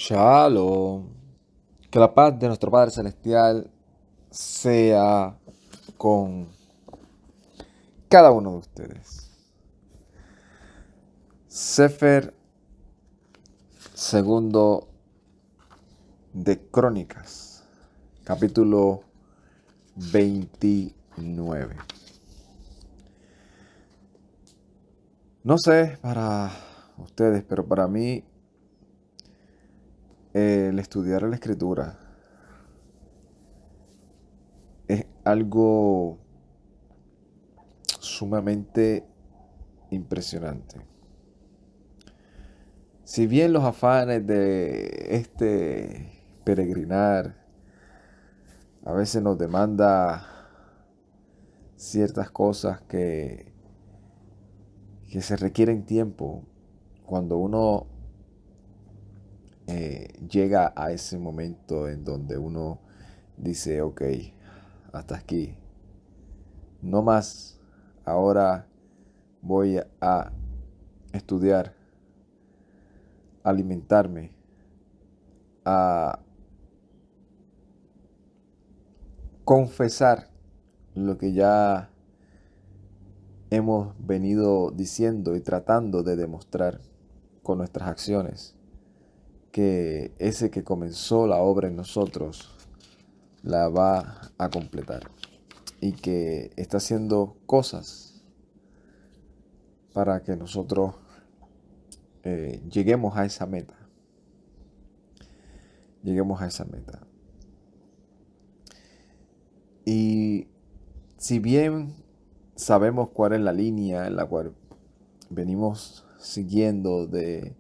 Shalom. Que la paz de nuestro Padre Celestial sea con cada uno de ustedes. Sefer segundo de Crónicas, capítulo 29. No sé para ustedes, pero para mí el estudiar la escritura es algo sumamente impresionante. Si bien los afanes de este peregrinar a veces nos demanda ciertas cosas que se requieren tiempo, cuando uno llega a ese momento en donde uno dice, ok, hasta aquí, no más, ahora voy a estudiar, alimentarme, a confesar lo que ya hemos venido diciendo y tratando de demostrar con nuestras acciones, que ese que comenzó la obra en nosotros la va a completar y que está haciendo cosas para que nosotros lleguemos a esa meta. Lleguemos a esa meta. Y si bien sabemos cuál es la línea en la cual venimos siguiendo de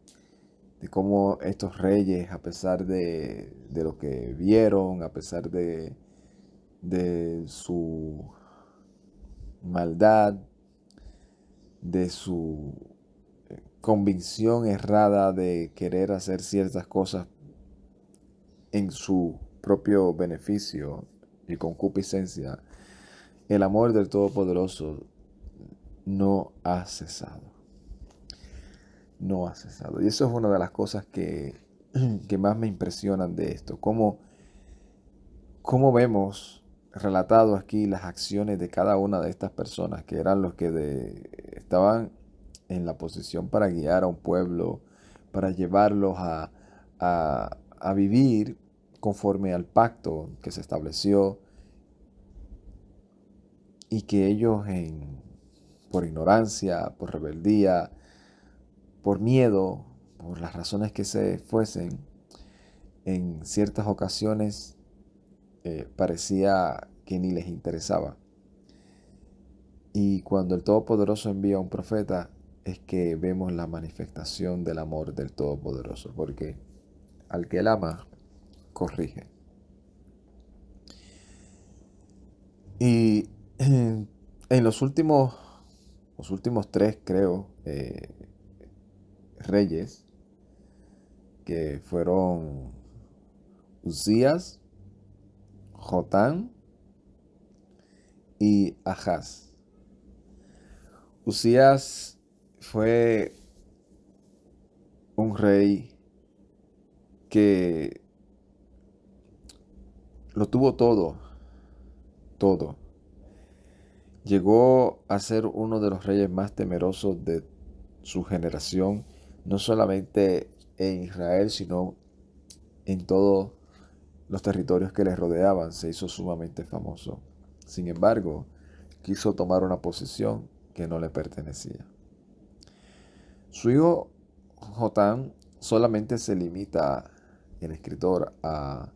cómo estos reyes, a pesar de lo que vieron, a pesar de su maldad, de su convicción errada de querer hacer ciertas cosas en su propio beneficio y concupiscencia, el amor del Todopoderoso no ha cesado. No ha cesado. Y eso es una de las cosas que más me impresionan de esto. Cómo vemos relatado aquí las acciones de cada una de estas personas, que eran los que estaban en la posición para guiar a un pueblo, para llevarlos a vivir conforme al pacto que se estableció, y que ellos por ignorancia, por rebeldía, por miedo, por las razones que se fuesen, en ciertas ocasiones parecía que ni les interesaba. Y cuando el Todopoderoso envía a un profeta, es que vemos la manifestación del amor del Todopoderoso, porque al que él ama, corrige. Y en los últimos tres, creo, reyes, que fueron Uzías, Jotán y Ahaz. Uzías fue un rey que lo tuvo todo, todo. Llegó a ser uno de los reyes más temerosos de su generación, no solamente en Israel, sino en todos los territorios que le rodeaban. Se hizo sumamente famoso. Sin embargo, quiso tomar una posición que no le pertenecía. Su hijo Jotán solamente se limita, el escritor, a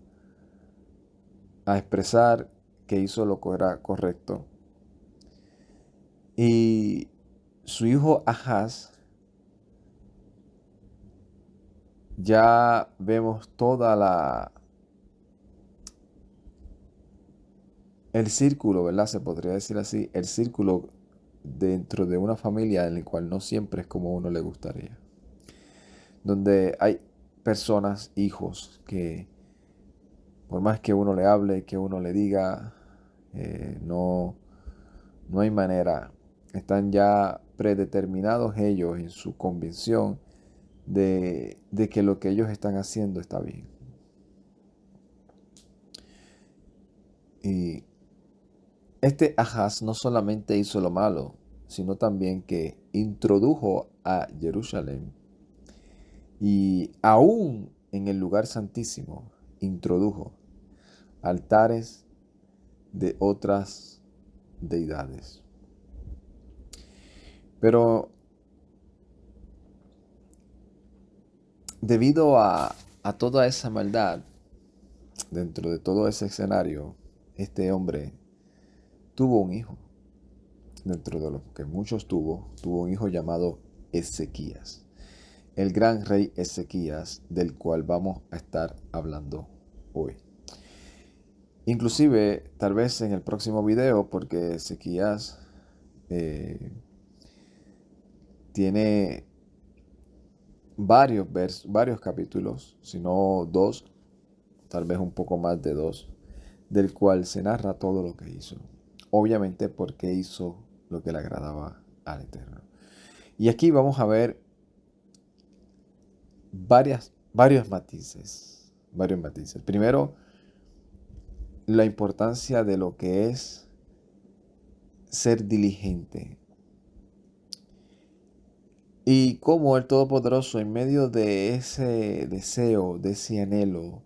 expresar que hizo lo que era correcto. Y su hijo Ahaz, ya vemos el círculo, ¿verdad? Se podría decir así, el círculo dentro de una familia en la cual no siempre es como a uno le gustaría. Donde hay personas, hijos, que por más que uno le hable, que uno le diga, no hay manera. Están ya predeterminados ellos en su convicción de que lo que ellos están haciendo está bien. Y este Ahaz no solamente hizo lo malo, sino también que introdujo a Jerusalén y aún en el lugar santísimo introdujo altares de otras deidades. Pero debido a toda esa maldad, dentro de todo ese escenario, este hombre tuvo un hijo. Dentro de lo que muchos tuvo un hijo llamado Ezequías. El gran rey Ezequías, del cual vamos a estar hablando hoy. Inclusive, tal vez en el próximo video, porque Ezequías tiene varios capítulos, si no 2, tal vez un poco más de 2, del cual se narra todo lo que hizo. Obviamente porque hizo lo que le agradaba al Eterno. Y aquí vamos a ver varios matices. Primero, la importancia de lo que es ser diligente. Y cómo el Todopoderoso, en medio de ese deseo, de ese anhelo,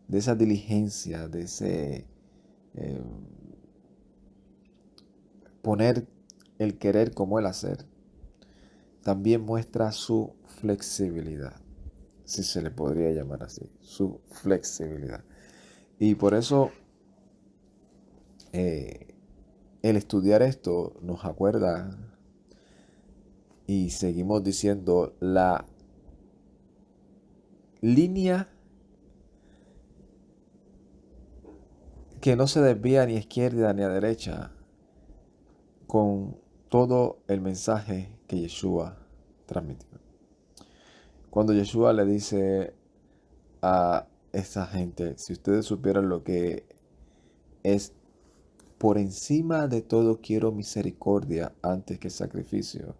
de esa diligencia, de ese poner el querer como el hacer, también muestra su flexibilidad, si se le podría llamar así, su flexibilidad. Y por eso el estudiar esto nos acuerda y seguimos diciendo la línea que no se desvía ni a izquierda ni a derecha con todo el mensaje que Yeshua transmitió. Cuando Yeshua le dice a esa gente, si ustedes supieran lo que es por encima de todo quiero misericordia antes que sacrificio,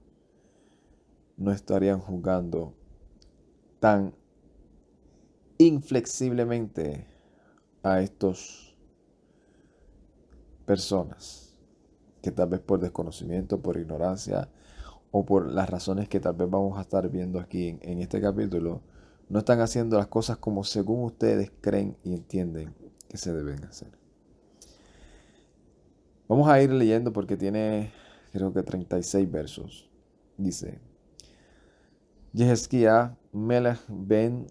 no estarían juzgando tan inflexiblemente a estos personas que tal vez por desconocimiento, por ignorancia o por las razones que tal vez vamos a estar viendo aquí en este capítulo, no están haciendo las cosas como según ustedes creen y entienden que se deben hacer. Vamos a ir leyendo porque tiene, creo que 36 versos. Dice: Yehezkiah Melech ben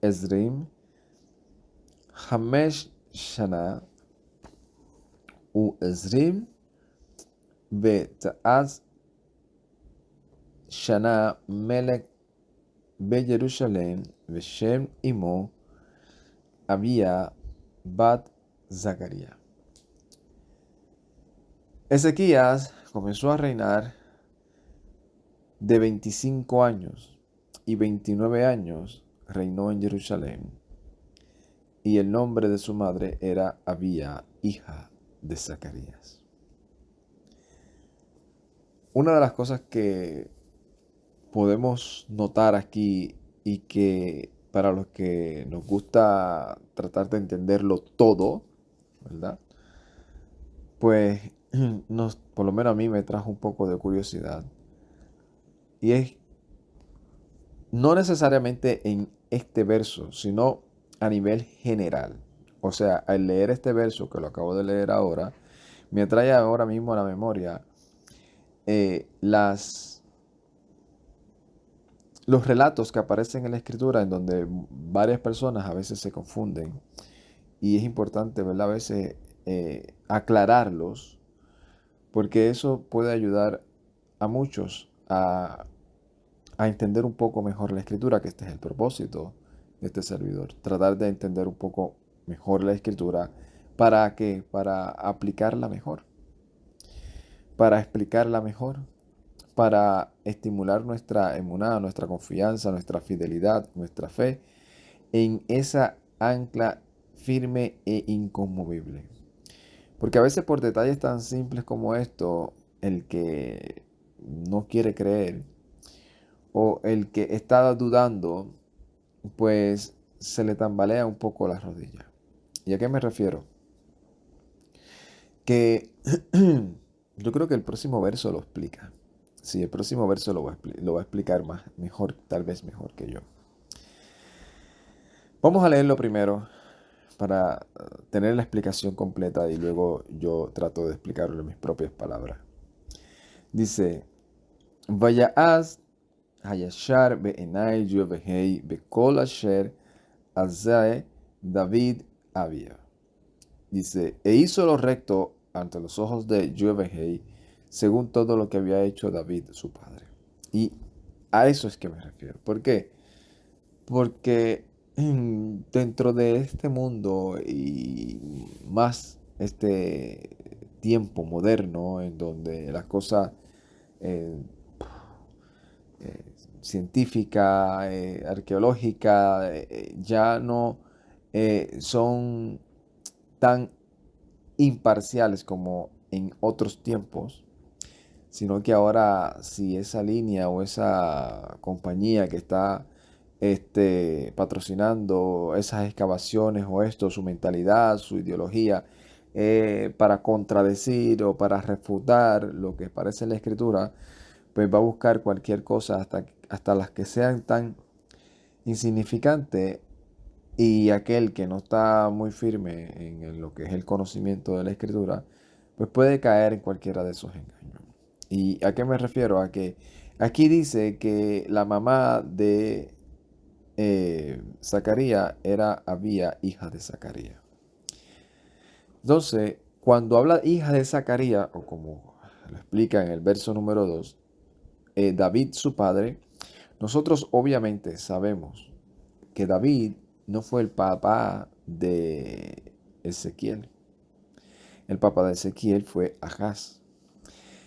Ezrim Hamesh Shana U Ezrim Ta'az Shana Melech Bejerushalem Veshem Imo Abia Bat Zacarías. Ezequías comenzó a reinar de 25 años y 29 años reinó en Jerusalén, y el nombre de su madre era Abía, hija de Zacarías. Una de las cosas que podemos notar aquí y que para los que nos gusta tratar de entenderlo todo, ¿verdad? Pues por lo menos a mí me trajo un poco de curiosidad. Y es no necesariamente en este verso, sino a nivel general. O sea, al leer este verso, que lo acabo de leer ahora, me trae ahora mismo a la memoria los relatos que aparecen en la escritura en donde varias personas a veces se confunden. Y es importante, ¿verdad?, a veces aclararlos, porque eso puede ayudar a muchos a entender un poco mejor la escritura, que este es el propósito de este servidor. Tratar de entender un poco mejor la escritura. ¿Para qué? Para aplicarla mejor. Para explicarla mejor. Para estimular nuestra emuná, nuestra confianza, nuestra fidelidad, nuestra fe en esa ancla firme e inconmovible. Porque a veces por detalles tan simples como esto, el que no quiere creer o el que está dudando, pues se le tambalea un poco la rodilla. ¿Y a qué me refiero? Que yo creo que el próximo verso lo explica. Sí, el próximo verso lo va a explicar mejor, tal vez mejor que yo. Vamos a leerlo primero para tener la explicación completa y luego yo trato de explicarlo en mis propias palabras. Dice, Vayaz hayashar be'enai yuevehei bekol asher azae David había. Dice, e hizo lo recto ante los ojos de Yuevehei, según todo lo que había hecho David, su padre. Y a eso es que me refiero. ¿Por qué? Porque dentro de este mundo y más este tiempo moderno en donde las cosas eh, eh, científica, arqueológica, ya no son tan imparciales como en otros tiempos, sino que ahora si esa línea o esa compañía que está patrocinando esas excavaciones o esto, su mentalidad, su ideología, para contradecir o para refutar lo que parece en la escritura, pues va a buscar cualquier cosa hasta las que sean tan insignificantes y aquel que no está muy firme en lo que es el conocimiento de la escritura, pues puede caer en cualquiera de esos engaños. ¿Y a qué me refiero? A que aquí dice que la mamá de Zacarías era Abía, hija de Zacarías. Entonces, cuando habla hija de Zacarías, o como lo explica en el verso número 2, David su padre, nosotros obviamente sabemos que David no fue el papá de Ezequiel. El papá de Ezequiel fue Ahaz.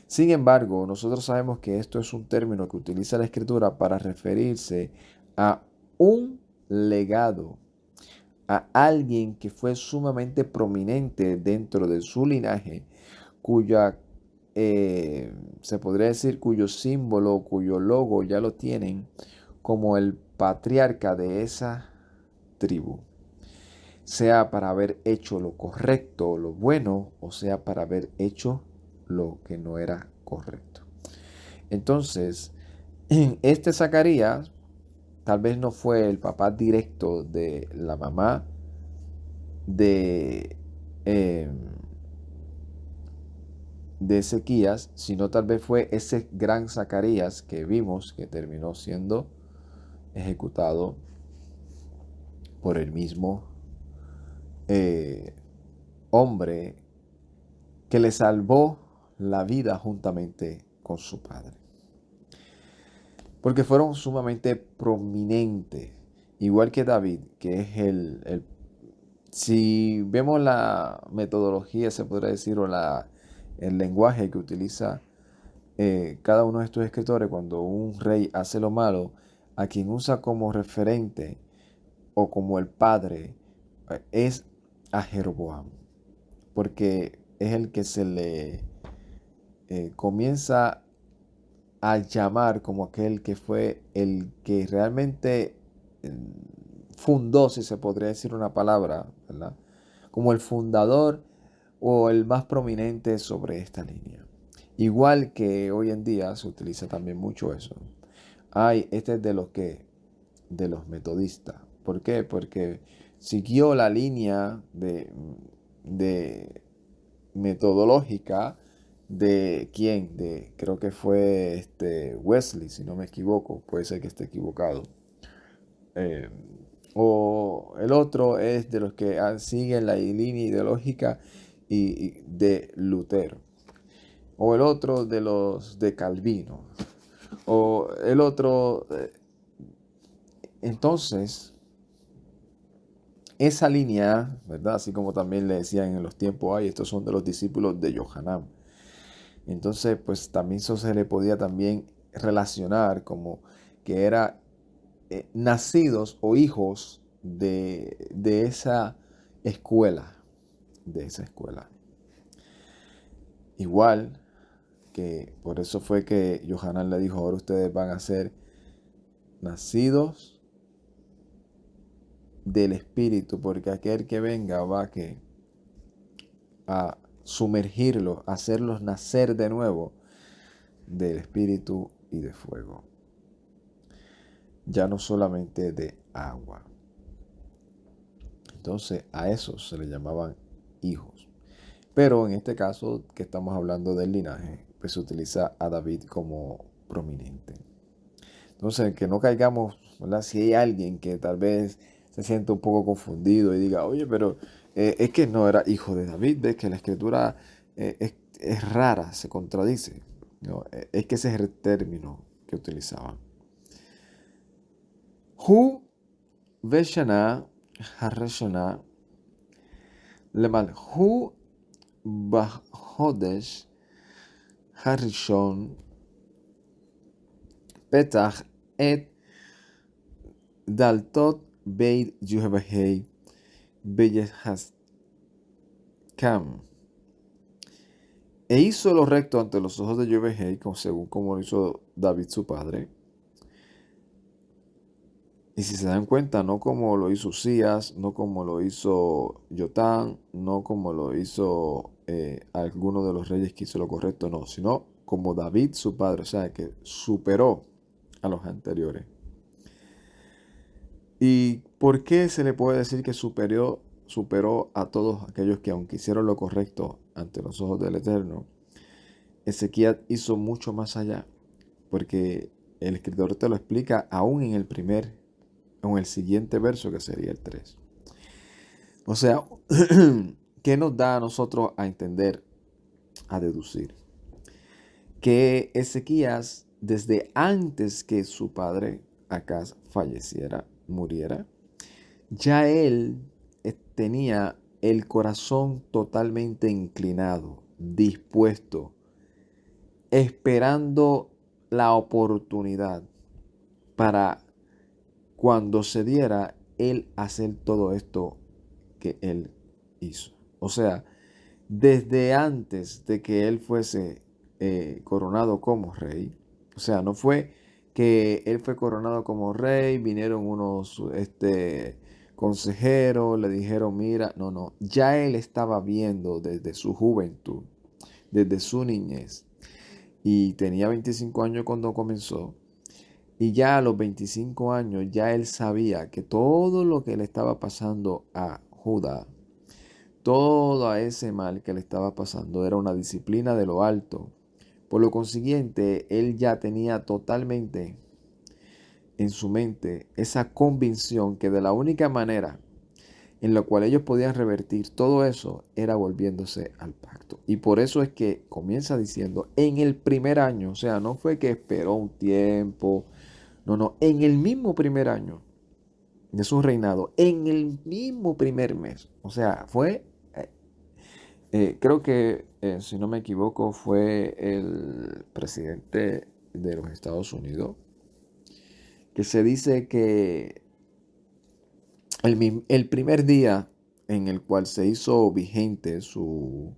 Sin embargo, nosotros sabemos que esto es un término que utiliza la escritura para referirse a un legado, a alguien que fue sumamente prominente dentro de su linaje, cuya, se podría decir, cuyo símbolo, cuyo logo ya lo tienen como el patriarca de esa tribu, sea para haber hecho lo correcto, lo bueno, o sea para haber hecho lo que no era correcto. Entonces, este Zacarías tal vez no fue el papá directo de la mamá de, eh, de Ezequías, sino tal vez fue ese gran Zacarías que vimos que terminó siendo ejecutado por el mismo eh, hombre que le salvó la vida juntamente con su padre. Porque fueron sumamente prominentes, igual que David, que es si vemos la metodología, se podría decir, o el lenguaje que utiliza cada uno de estos escritores, cuando un rey hace lo malo, a quien usa como referente o como el padre, es a Jeroboam, porque es el que se le comienza a llamar como aquel que fue el que realmente fundó, si se podría decir una palabra, ¿verdad? Como el fundador o el más prominente sobre esta línea. Igual que hoy en día se utiliza también mucho eso. Este es de los metodistas. ¿Por qué? Porque siguió la línea de metodológica de quién, creo que fue Wesley, si no me equivoco, puede ser que esté equivocado. Eh, o el otro es de los que siguen la línea ideológica y de Lutero. O el otro de los de Calvino. O el otro. Entonces, esa línea, ¿verdad? Así como también le decían en los tiempos, estos son de los discípulos de Johanan. Entonces, pues también eso se le podía también relacionar como que era nacidos o hijos de esa escuela, de esa escuela. Igual que por eso fue que Johanan le dijo, ahora ustedes van a ser nacidos del Espíritu, porque aquel que venga va a sumergirlos, a hacerlos nacer de nuevo del Espíritu y de fuego. Ya no solamente de agua. Entonces a esos se le llamaban hijos. Pero en este caso que estamos hablando del linaje, pues se utiliza a David como prominente. Entonces, que no caigamos, ¿verdad? Si hay alguien que tal vez se siente un poco confundido y diga, oye, pero es que no era hijo de David, ves que la escritura es rara, se contradice. ¿No? Es que ese es el término que utilizaban. Hu Veshana Harashana Lemal Hu Bahodesh Harishon Petach et Daltot Beit Yuhebahei Beyehazkam. E hizo lo recto ante los ojos de Yuhebahei, según como lo hizo David su padre. Y si se dan cuenta, no como lo hizo Usías, no como lo hizo Yotán, no como lo hizo alguno de los reyes que hizo lo correcto, no, sino como David su padre, o sea, que superó a los anteriores. ¿Y por qué se le puede decir que superó a todos aquellos que aunque hicieron lo correcto ante los ojos del Eterno? Ezequías hizo mucho más allá, porque el escritor te lo explica aún en el siguiente verso, que sería el 3. O sea, ¿qué nos da a nosotros a entender, a deducir? Que Ezequías, desde antes que su padre Acaz muriera, ya él tenía el corazón totalmente inclinado, dispuesto, esperando la oportunidad para cuando se diera él hacer todo esto que él hizo. O sea, desde antes de que él fuese coronado como rey, o sea, no fue que él fue coronado como rey, vinieron unos consejeros, le dijeron, mira, no, ya él estaba viendo desde su juventud, desde su niñez, y tenía 25 años cuando comenzó, y ya a los 25 años ya él sabía que todo lo que le estaba pasando a Judá, todo ese mal que le estaba pasando era una disciplina de lo alto. Por lo consiguiente, él ya tenía totalmente en su mente esa convicción que de la única manera en la cual ellos podían revertir todo eso era volviéndose al pacto. Y por eso es que comienza diciendo, en el primer año, o sea, no fue que esperó un tiempo, no, en el mismo primer año de su reinado, en el mismo primer mes, o sea, fue, creo que, si no me equivoco, fue el presidente de los Estados Unidos, que se dice que el primer día en el cual se hizo vigente su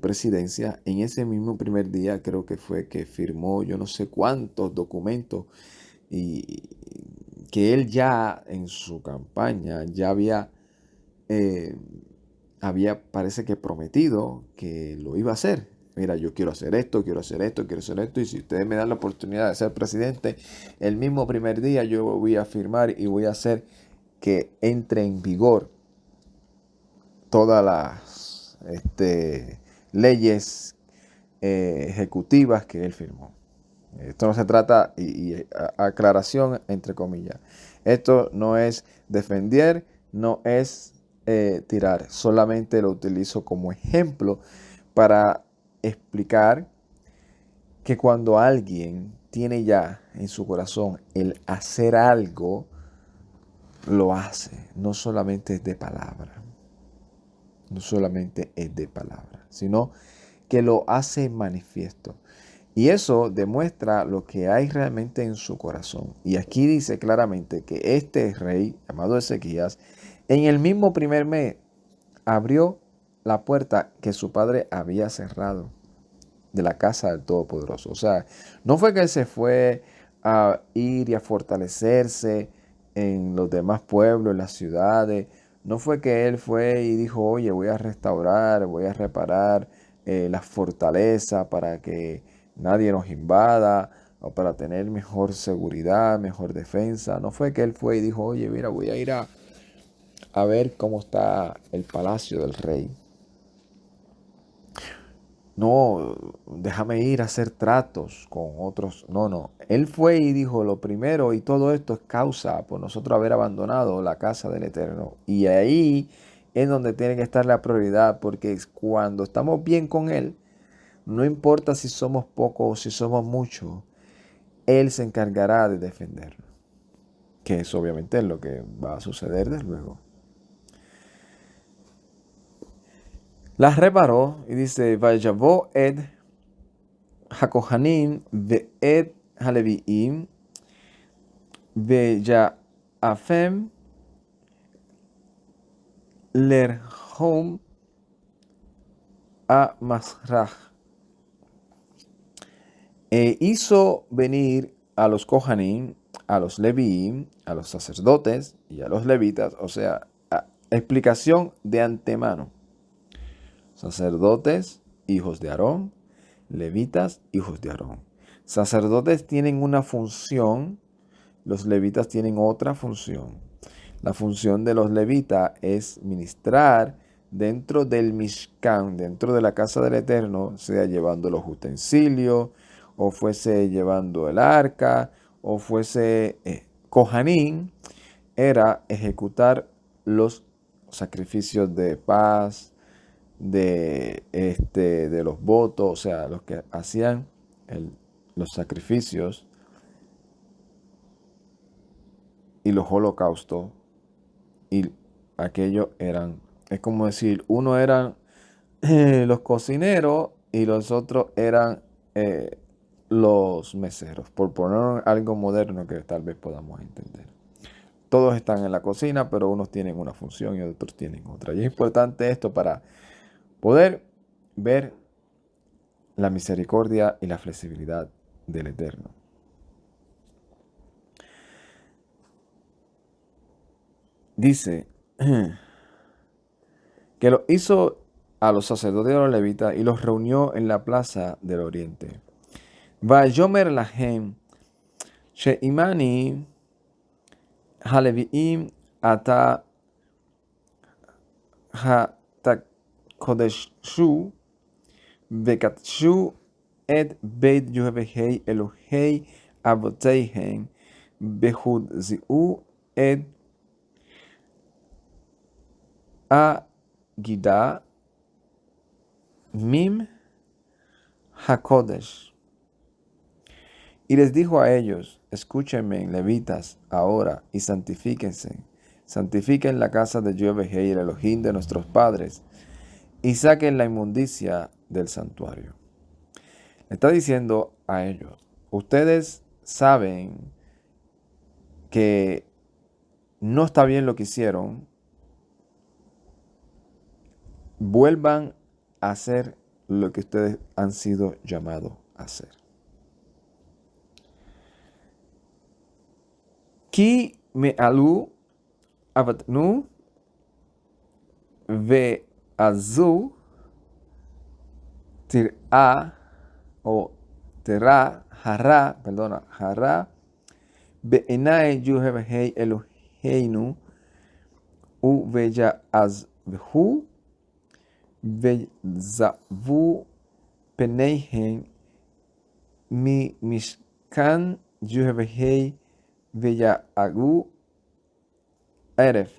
presidencia, en ese mismo primer día creo que fue que firmó yo no sé cuántos documentos y que él ya en su campaña ya parece que prometido que lo iba a hacer. Mira, yo quiero hacer esto, quiero hacer esto, quiero hacer esto, y si ustedes me dan la oportunidad de ser presidente, el mismo primer día yo voy a firmar y voy a hacer que entre en vigor todas las leyes ejecutivas que él firmó. Esto no se trata, y aclaración entre comillas, esto no es defender, no es tirar, solamente lo utilizo como ejemplo para explicar que cuando alguien tiene ya en su corazón el hacer algo, lo hace, no solamente es de palabra, sino que lo hace manifiesto. Y eso demuestra lo que hay realmente en su corazón. Y aquí dice claramente que este rey, llamado Ezequías, en el mismo primer mes abrió la puerta que su padre había cerrado de la casa del Todopoderoso. O sea, no fue que él se fue a ir y a fortalecerse en los demás pueblos, en las ciudades. No fue que él fue y dijo, oye, voy a restaurar, voy a reparar la fortaleza para que nadie nos invada o para tener mejor seguridad, mejor defensa. No fue que él fue y dijo, oye, mira, voy a ir a ver cómo está el palacio del rey. No, déjame ir a hacer tratos con otros. No, no. Él fue y dijo, lo primero, y todo esto es causa por nosotros haber abandonado la casa del Eterno. Y ahí es donde tiene que estar la prioridad, porque cuando estamos bien con Él, no importa si somos pocos o si somos muchos, Él se encargará de defendernos. Que es obviamente lo que va a suceder desde luego. La reparó y dice, Vayavó ed Hakohanim ve'ed Haleviim ve'ya'afem lerhom a Masrach. E hizo venir a los Kohanim, a los Leviim, a los sacerdotes y a los levitas, o sea, explicación de antemano. Sacerdotes, hijos de Aarón, levitas, hijos de Aarón. Sacerdotes tienen una función, los levitas tienen otra función. La función de los levitas es ministrar dentro del Mishkan, dentro de la casa del Eterno, sea llevando los utensilios, o fuese llevando el arca, o fuese Kohanim, era ejecutar los sacrificios de paz, de los votos, o sea, los que hacían los sacrificios y los holocaustos, y aquellos eran, es como decir, uno eran los cocineros y los otros eran los meseros, por poner algo moderno que tal vez podamos entender. Todos están en la cocina, pero unos tienen una función y otros tienen otra. Y es importante esto para poder ver la misericordia y la flexibilidad del Eterno. Dice que lo hizo a los sacerdotes y a los levitas y los reunió en la plaza del oriente. Vayomer lahem sheimani haleviim ata hatakodeshu vekatshu et beit Yehweh Elohei avoteihem behudziu et Agida Mim Hakodesh. Y les dijo a ellos, escúchenme, levitas, ahora, y santifíquense. Santifiquen la casa de Yahweh, el Elohim de nuestros padres, y saquen la inmundicia del santuario. Le está diciendo a ellos, ustedes saben que no está bien lo que hicieron, vuelvan a hacer lo que ustedes han sido llamados a hacer. Ki me alu avatnu ve azu tir'a o terá hará be'enai Yehweh Eloheinu u veya azvehu vezavu peneihen mi mishkan Yehweh veya agu eref.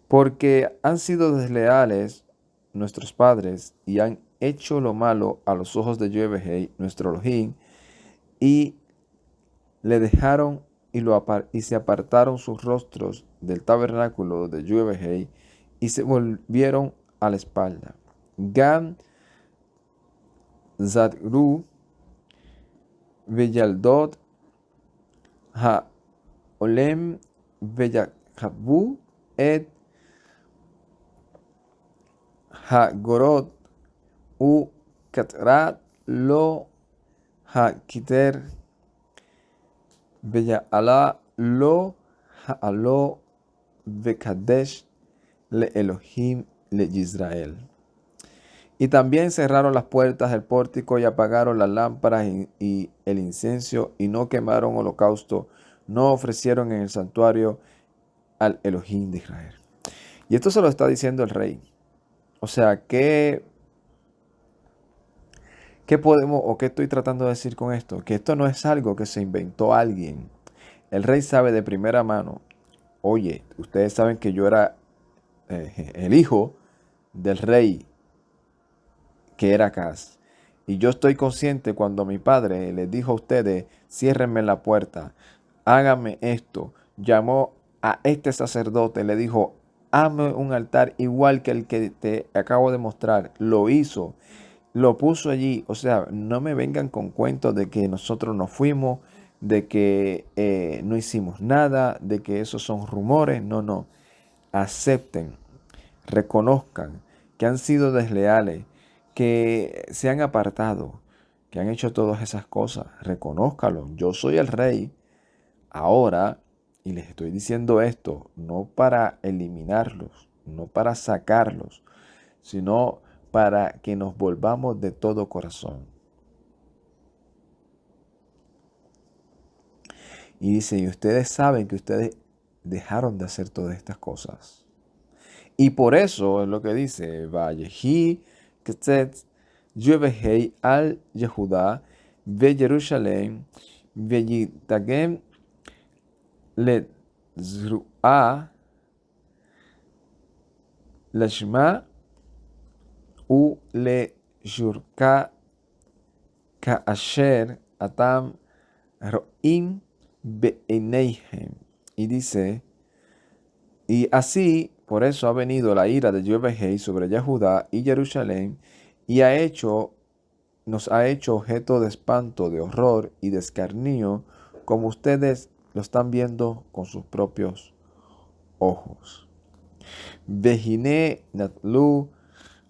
Porque han sido desleales nuestros padres y han hecho lo malo a los ojos de Yahweh, nuestro Elohim, y le dejaron y se apartaron sus rostros del tabernáculo de Yahweh y se volvieron a la espalda. Gam Zadru Veyaldot Ha Olem Veyakabu et Ha-gorot u katrat lo ha-kiter Ve'ya'ala lo ha'alo vekadesh le Elohim le Israel. Y también cerraron las puertas del pórtico y apagaron las lámparas y el incienso y no quemaron holocausto, no ofrecieron en el santuario al Elohim de Israel. Y esto se lo está diciendo el rey. O sea, ¿qué podemos o qué estoy tratando de decir con esto? Que esto no es algo que se inventó alguien. El rey sabe de primera mano. Oye, ustedes saben que yo era el hijo del rey que era Acaz. Y yo estoy consciente cuando mi padre les dijo a ustedes, ciérrenme la puerta, háganme esto. Llamó a este sacerdote, le dijo, hazme un altar igual que el que te acabo de mostrar. Lo hizo, lo puso allí. O sea, no me vengan con cuentos de que nosotros nos fuimos, de que no hicimos nada, de que esos son rumores. No, no. Acepten, reconozcan que han sido desleales, que se han apartado, que han hecho todas esas cosas. Reconózcalo. Yo soy el rey ahora y les estoy diciendo esto no para eliminarlos, no para sacarlos, sino para que nos volvamos de todo corazón. Y dice, y ustedes saben que ustedes dejaron de hacer todas estas cosas. Y por eso es lo que dice, Vayehi Ketzet Yevehei al Yehudá ve Jerusalén Veyitagem le Zru'a Lashma u le Shurka Kaasher Atam Roim Be'eneihem. Y dice, y así, por eso ha venido la ira de Yevehei sobre Yehudá y Jerusalén, y nos ha hecho objeto de espanto, de horror y de escarnio, como ustedes lo están viendo con sus propios ojos. Vehine natlu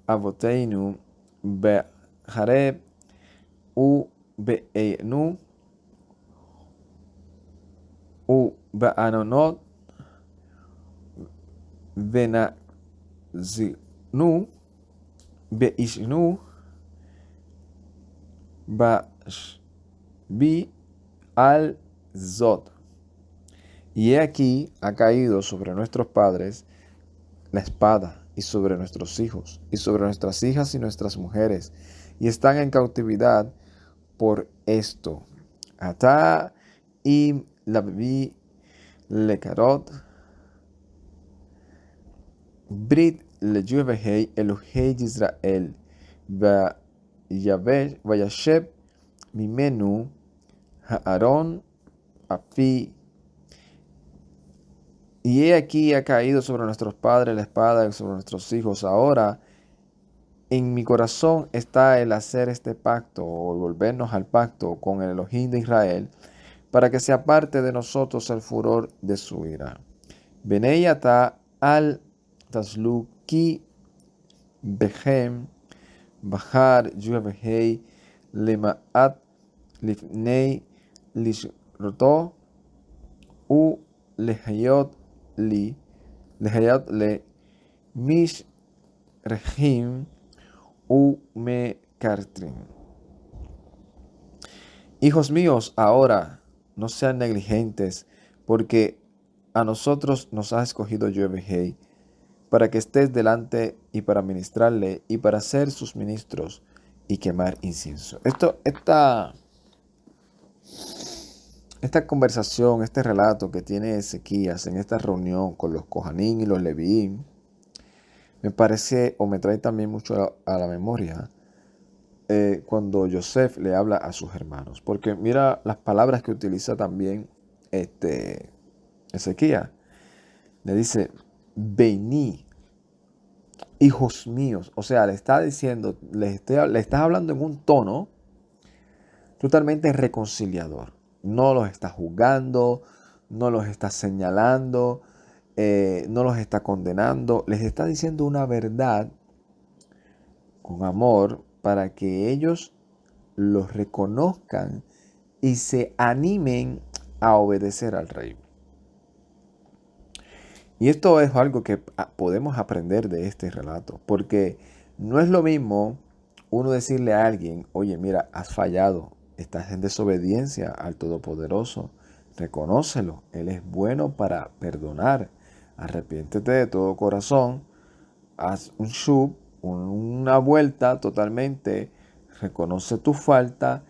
avoteinu behareb u be'enu u be'anonot venazinu beishnu bashbi al zot. Y he aquí ha caído sobre nuestros padres la espada, y sobre nuestros hijos, y sobre nuestras hijas y nuestras mujeres, y están en cautividad por esto. Ata im labvi lekarot brit lejuvehei Elohei Israel vayasheb mimenu haaron afi. Y he aquí ha caído sobre nuestros padres la espada y sobre nuestros hijos. Ahora en mi corazón está el hacer este pacto o volvernos al pacto con el Elohim de Israel para que se aparte de nosotros el furor de su ira. Beneyata al tasluki behem bahar yuvehei lemaat lifnei lishroto u lehayot le mish rehim u me kartrim. Hijos míos, ahora no sean negligentes, porque a nosotros nos ha escogido Yevehei para que estés delante y para ministrarle y para ser sus ministros y quemar incienso. Esta conversación, este relato que tiene Ezequías en esta reunión con los Kohanim y los Leviim, me parece o me trae también mucho a la memoria cuando Yosef le habla a sus hermanos. Porque mira las palabras que utiliza también Ezequías. Le dice, vení, hijos míos. O sea, le está diciendo, le estás hablando en un tono totalmente reconciliador. No los está juzgando, no los está señalando, no los está condenando. Les está diciendo una verdad con amor para que ellos los reconozcan y se animen a obedecer al rey. Y esto es algo que podemos aprender de este relato, porque no es lo mismo uno decirle a alguien, oye, mira, has fallado, estás en desobediencia al Todopoderoso, reconócelo, Él es bueno para perdonar, arrepiéntete de todo corazón, haz un shub, una vuelta totalmente, reconoce tu falta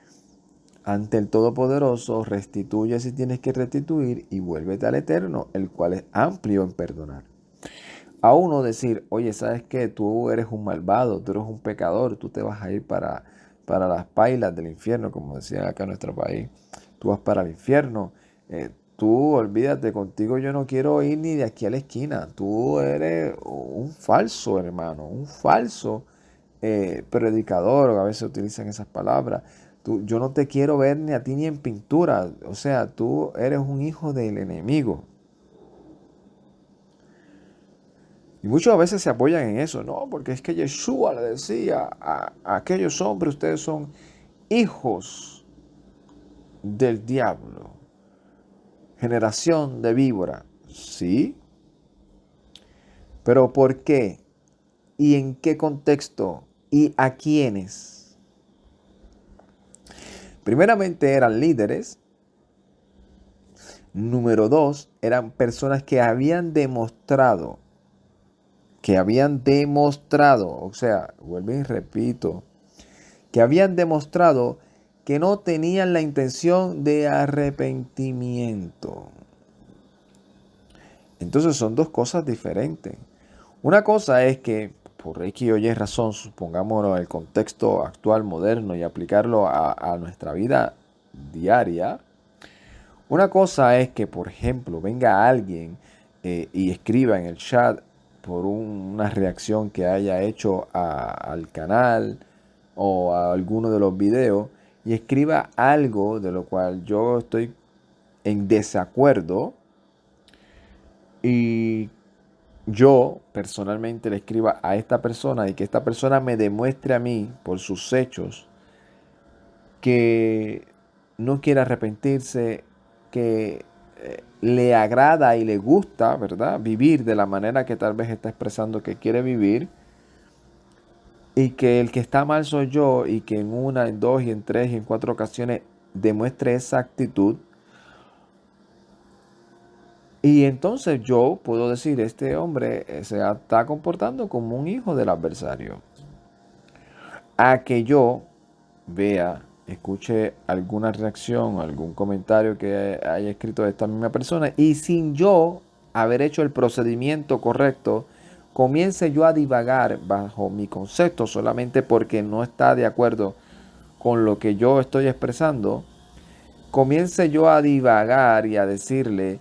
ante el Todopoderoso, restituye si tienes que restituir y vuélvete al Eterno, el cual es amplio en perdonar. A uno decir, oye, ¿sabes qué? Tú eres un malvado, tú eres un pecador, tú te vas a ir para las pailas del infierno, como decían acá en nuestro país. Tú vas para el infierno. Tú olvídate, contigo yo no quiero ir ni de aquí a la esquina. Tú eres un falso, hermano, un falso predicador, o a veces utilizan esas palabras. Yo no te quiero ver ni a ti ni en pintura. O sea, tú eres un hijo del enemigo. Y muchas veces se apoyan en eso, no, porque es que Yeshua le decía a aquellos hombres, ustedes son hijos del diablo, generación de víbora. Sí, pero ¿por qué? ¿Y en qué contexto? ¿Y a quiénes? Primeramente eran líderes. Número dos, eran personas que habían demostrado, o sea, vuelvo y repito, que habían demostrado que no tenían la intención de arrepentimiento. Entonces son dos cosas diferentes. Una cosa es que, por X o Y razón, supongámonos el contexto actual, moderno, y aplicarlo a nuestra vida diaria. Una cosa es que, por ejemplo, venga alguien y escriba en el chat por una reacción que haya hecho al canal o a alguno de los videos y escriba algo de lo cual yo estoy en desacuerdo y yo personalmente le escriba a esta persona y que esta persona me demuestre a mí por sus hechos que no quiere arrepentirse, que le agrada y le gusta, ¿verdad? Vivir de la manera que tal vez está expresando que quiere vivir y que el que está mal soy yo y que en una, en dos y en tres y en cuatro ocasiones demuestre esa actitud. Y entonces yo puedo decir, este hombre se está comportando como un hijo del adversario. A que yo vea, escuche alguna reacción, algún comentario que haya escrito esta misma persona y sin yo haber hecho el procedimiento correcto, comience yo a divagar bajo mi concepto solamente porque no está de acuerdo con lo que yo estoy expresando, comience yo a divagar y a decirle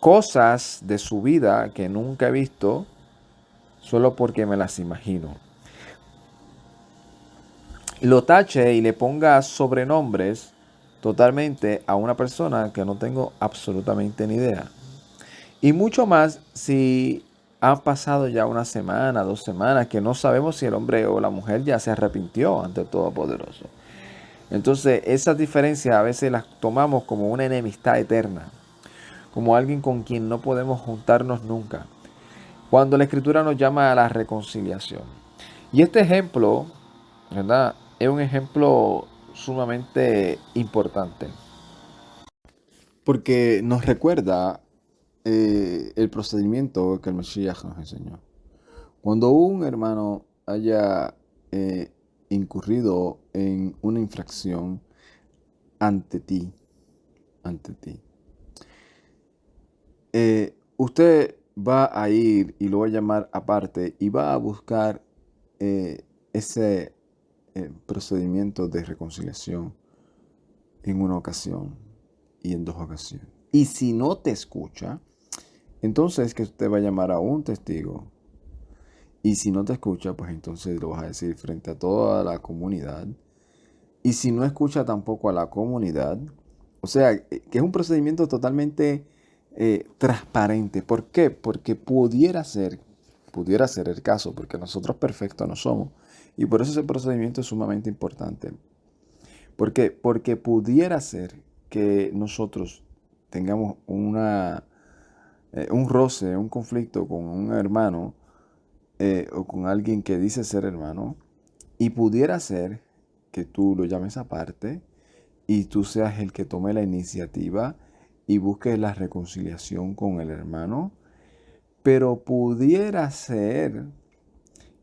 cosas de su vida que nunca he visto solo porque me las imagino. Lo tache y le ponga sobrenombres totalmente a una persona que no tengo absolutamente ni idea. Y mucho más si han pasado ya una semana, 2 semanas, que no sabemos si el hombre o la mujer ya se arrepintió ante el Todopoderoso. Entonces, esas diferencias a veces las tomamos como una enemistad eterna, como alguien con quien no podemos juntarnos nunca, cuando la Escritura nos llama a la reconciliación. Y este ejemplo, ¿verdad?, es un ejemplo sumamente importante, porque nos recuerda el procedimiento que el Mesías nos enseñó. Cuando un hermano haya incurrido en una infracción ante ti, usted va a ir y lo va a llamar aparte y va a buscar ese procedimiento de reconciliación en una ocasión y en dos ocasiones. Y si no te escucha, entonces que usted va a llamar a un testigo. Y si no te escucha, pues entonces lo vas a decir frente a toda la comunidad. Y si no escucha tampoco a la comunidad, o sea, que es un procedimiento totalmente transparente. ¿Por qué? Porque pudiera ser el caso, porque nosotros perfectos no somos. Y por eso ese procedimiento es sumamente importante. ¿Por qué? Porque pudiera ser que nosotros tengamos un roce, un conflicto con un hermano o con alguien que dice ser hermano, y pudiera ser que tú lo llames aparte y tú seas el que tome la iniciativa y busques la reconciliación con el hermano, pero pudiera ser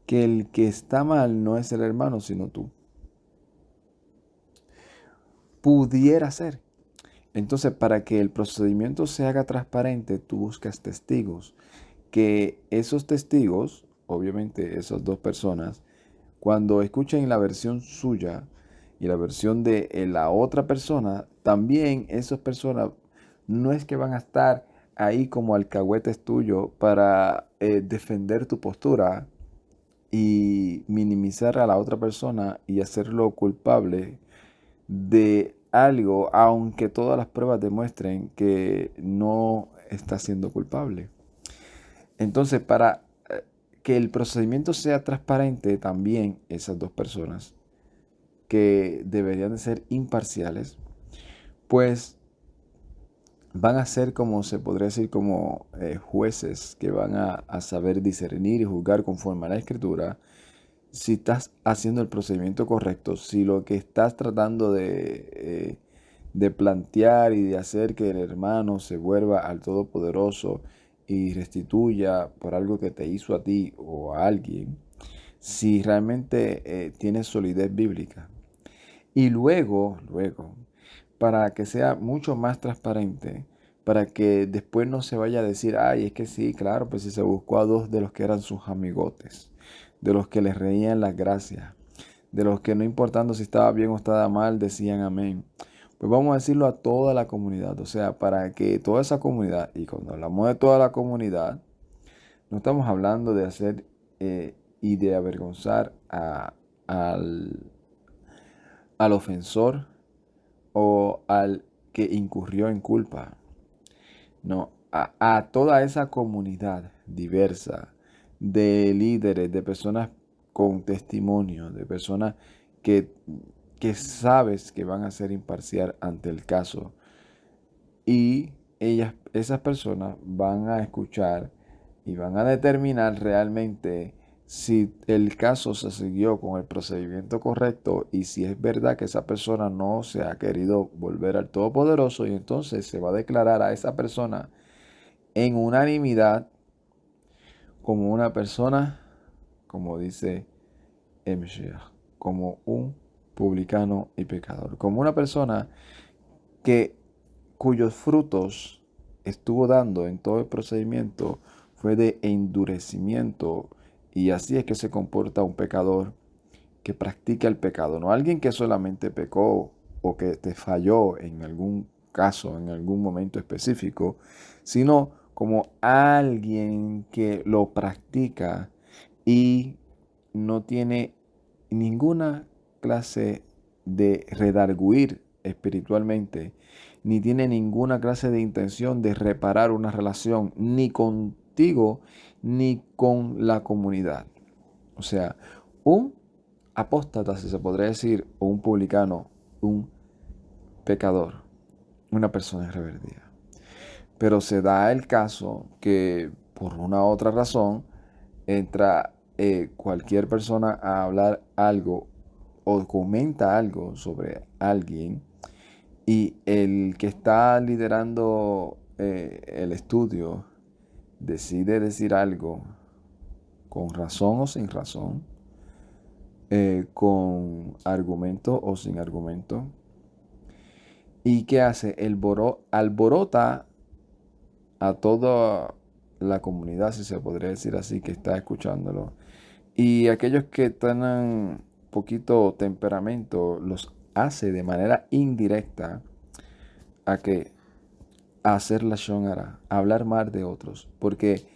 que el que está mal no es el hermano, sino tú. Pudiera ser. Entonces, para que el procedimiento se haga transparente, tú buscas testigos. Que esos testigos, obviamente esas dos personas, cuando escuchen la versión suya y la versión de la otra persona, también esas personas no es que van a estar ahí como alcahuetes tuyos para defender tu postura y minimizar a la otra persona y hacerlo culpable de algo, aunque todas las pruebas demuestren que no está siendo culpable. Entonces, para que el procedimiento sea transparente, también esas dos personas que deberían de ser imparciales, pues van a ser como se podría decir como jueces que van a saber discernir y juzgar conforme a la escritura si estás haciendo el procedimiento correcto, si lo que estás tratando de plantear y de hacer que el hermano se vuelva al Todopoderoso y restituya por algo que te hizo a ti o a alguien, si realmente tiene solidez bíblica. Y luego, para que sea mucho más transparente, para que después no se vaya a decir, ay, es que sí, claro, pues si se buscó a dos de los que eran sus amigotes, de los que les reían las gracias, de los que no importando si estaba bien o estaba mal, decían amén. Pues vamos a decirlo a toda la comunidad, o sea, para que toda esa comunidad, y cuando hablamos de toda la comunidad, no estamos hablando de hacer y de avergonzar al, al ofensor o al que incurrió en culpa. No, a toda esa comunidad diversa de líderes, de personas con testimonio, de personas que, que sabes que van a ser imparcial ante el caso. Y esas personas van a escuchar y van a determinar realmente si el caso se siguió con el procedimiento correcto y si es verdad que esa persona no se ha querido volver al Todopoderoso, y entonces se va a declarar a esa persona en unanimidad como una persona, como dice Mashiach, como un publicano y pecador, como una persona que cuyos frutos estuvo dando en todo el procedimiento fue de endurecimiento, y así es que se comporta un pecador que practica el pecado, no alguien que solamente pecó o que te falló en algún caso, en algún momento específico, sino como alguien que lo practica y no tiene ninguna clase de redarguir espiritualmente, ni tiene ninguna clase de intención de reparar una relación, ni contigo, ni con la comunidad. O sea, un apóstata, si se podría decir, o un publicano, un pecador, una persona en rebeldía. Pero se da el caso que por una u otra razón entra cualquier persona a hablar algo o comenta algo sobre alguien, y el que está liderando el estudio decide decir algo con razón o sin razón, con argumento o sin argumento. ¿Y qué hace? Alborota a toda la comunidad, si se podría decir así, que está escuchándolo. Y aquellos que tienen poquito temperamento los hace de manera indirecta a que a hacer la shonara, a hablar mal de otros, porque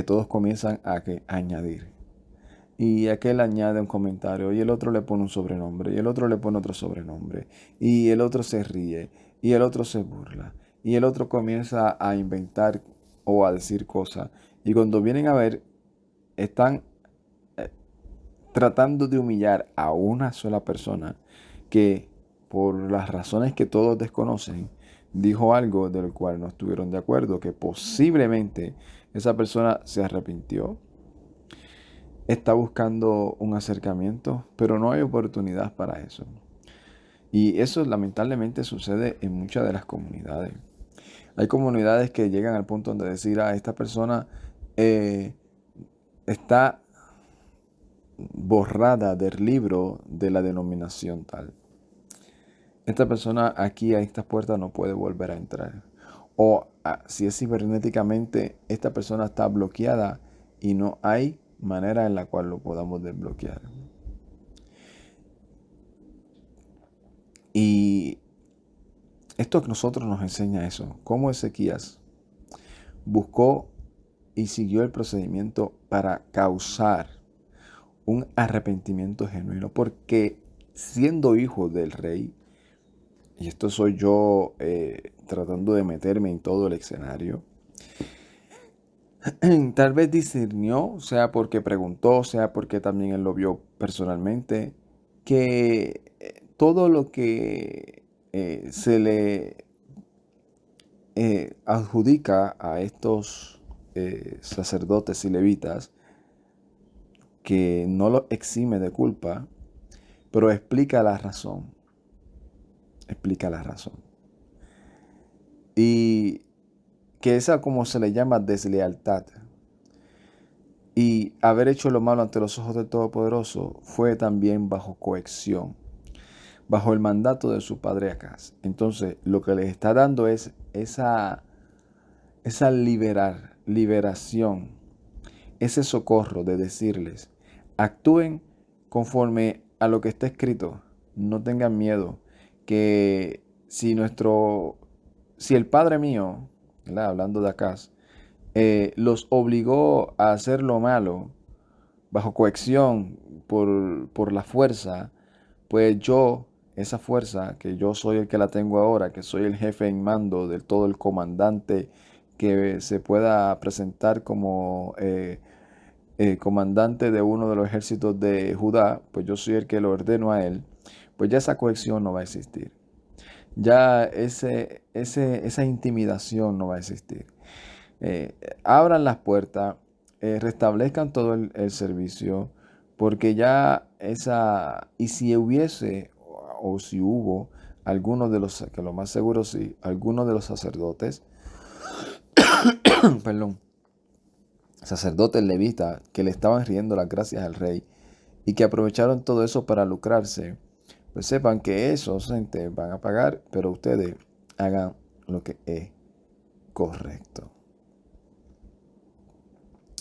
todos comienzan a añadir. Y aquel añade un comentario y el otro le pone un sobrenombre y el otro le pone otro sobrenombre y el otro se ríe y el otro se burla y el otro comienza a inventar o a decir cosas, y cuando vienen a ver están tratando de humillar a una sola persona que por las razones que todos desconocen, dijo algo del cual no estuvieron de acuerdo, que posiblemente esa persona se arrepintió, está buscando un acercamiento, pero no hay oportunidad para eso. Y eso lamentablemente sucede en muchas de las comunidades. Hay comunidades que llegan al punto de decir, esta persona está borrada del libro de la denominación tal. Esta persona aquí a estas puertas no puede volver a entrar. O si es cibernéticamente, esta persona está bloqueada y no hay manera en la cual lo podamos desbloquear. Y esto a nosotros nos enseña eso. Cómo Ezequías buscó y siguió el procedimiento para causar un arrepentimiento genuino. Porque siendo hijo del rey, y esto soy yo tratando de meterme en todo el escenario, tal vez discernió, sea porque preguntó, sea porque también él lo vio personalmente, que todo lo que se le adjudica a estos sacerdotes y levitas, que no lo exime de culpa, pero explica la razón. Explica la razón. Y que esa, como se le llama, deslealtad y haber hecho lo malo ante los ojos del Todopoderoso fue también bajo coacción, bajo el mandato de su padre Acaz. Entonces, lo que les está dando es esa liberación, ese socorro de decirles, actúen conforme a lo que está escrito, no tengan miedo, que si el Padre mío, ¿verdad? Hablando de Acaz, los obligó a hacer lo malo bajo coacción por la fuerza, pues yo, esa fuerza, que yo soy el que la tengo ahora, que soy el jefe en mando del todo el comandante que se pueda presentar como comandante de uno de los ejércitos de Judá, pues yo soy el que lo ordeno a él, pues ya esa coacción no va a existir. Ya esa intimidación no va a existir. Abran las puertas, restablezcan todo el servicio, porque ya y si hubiese o si hubo algunos de los, que lo más seguro sí, algunos de los sacerdotes, perdón, sacerdotes levitas que le estaban riendo las gracias al rey y que aprovecharon todo eso para lucrarse, pues sepan que esos gente van a pagar, pero ustedes hagan lo que es correcto.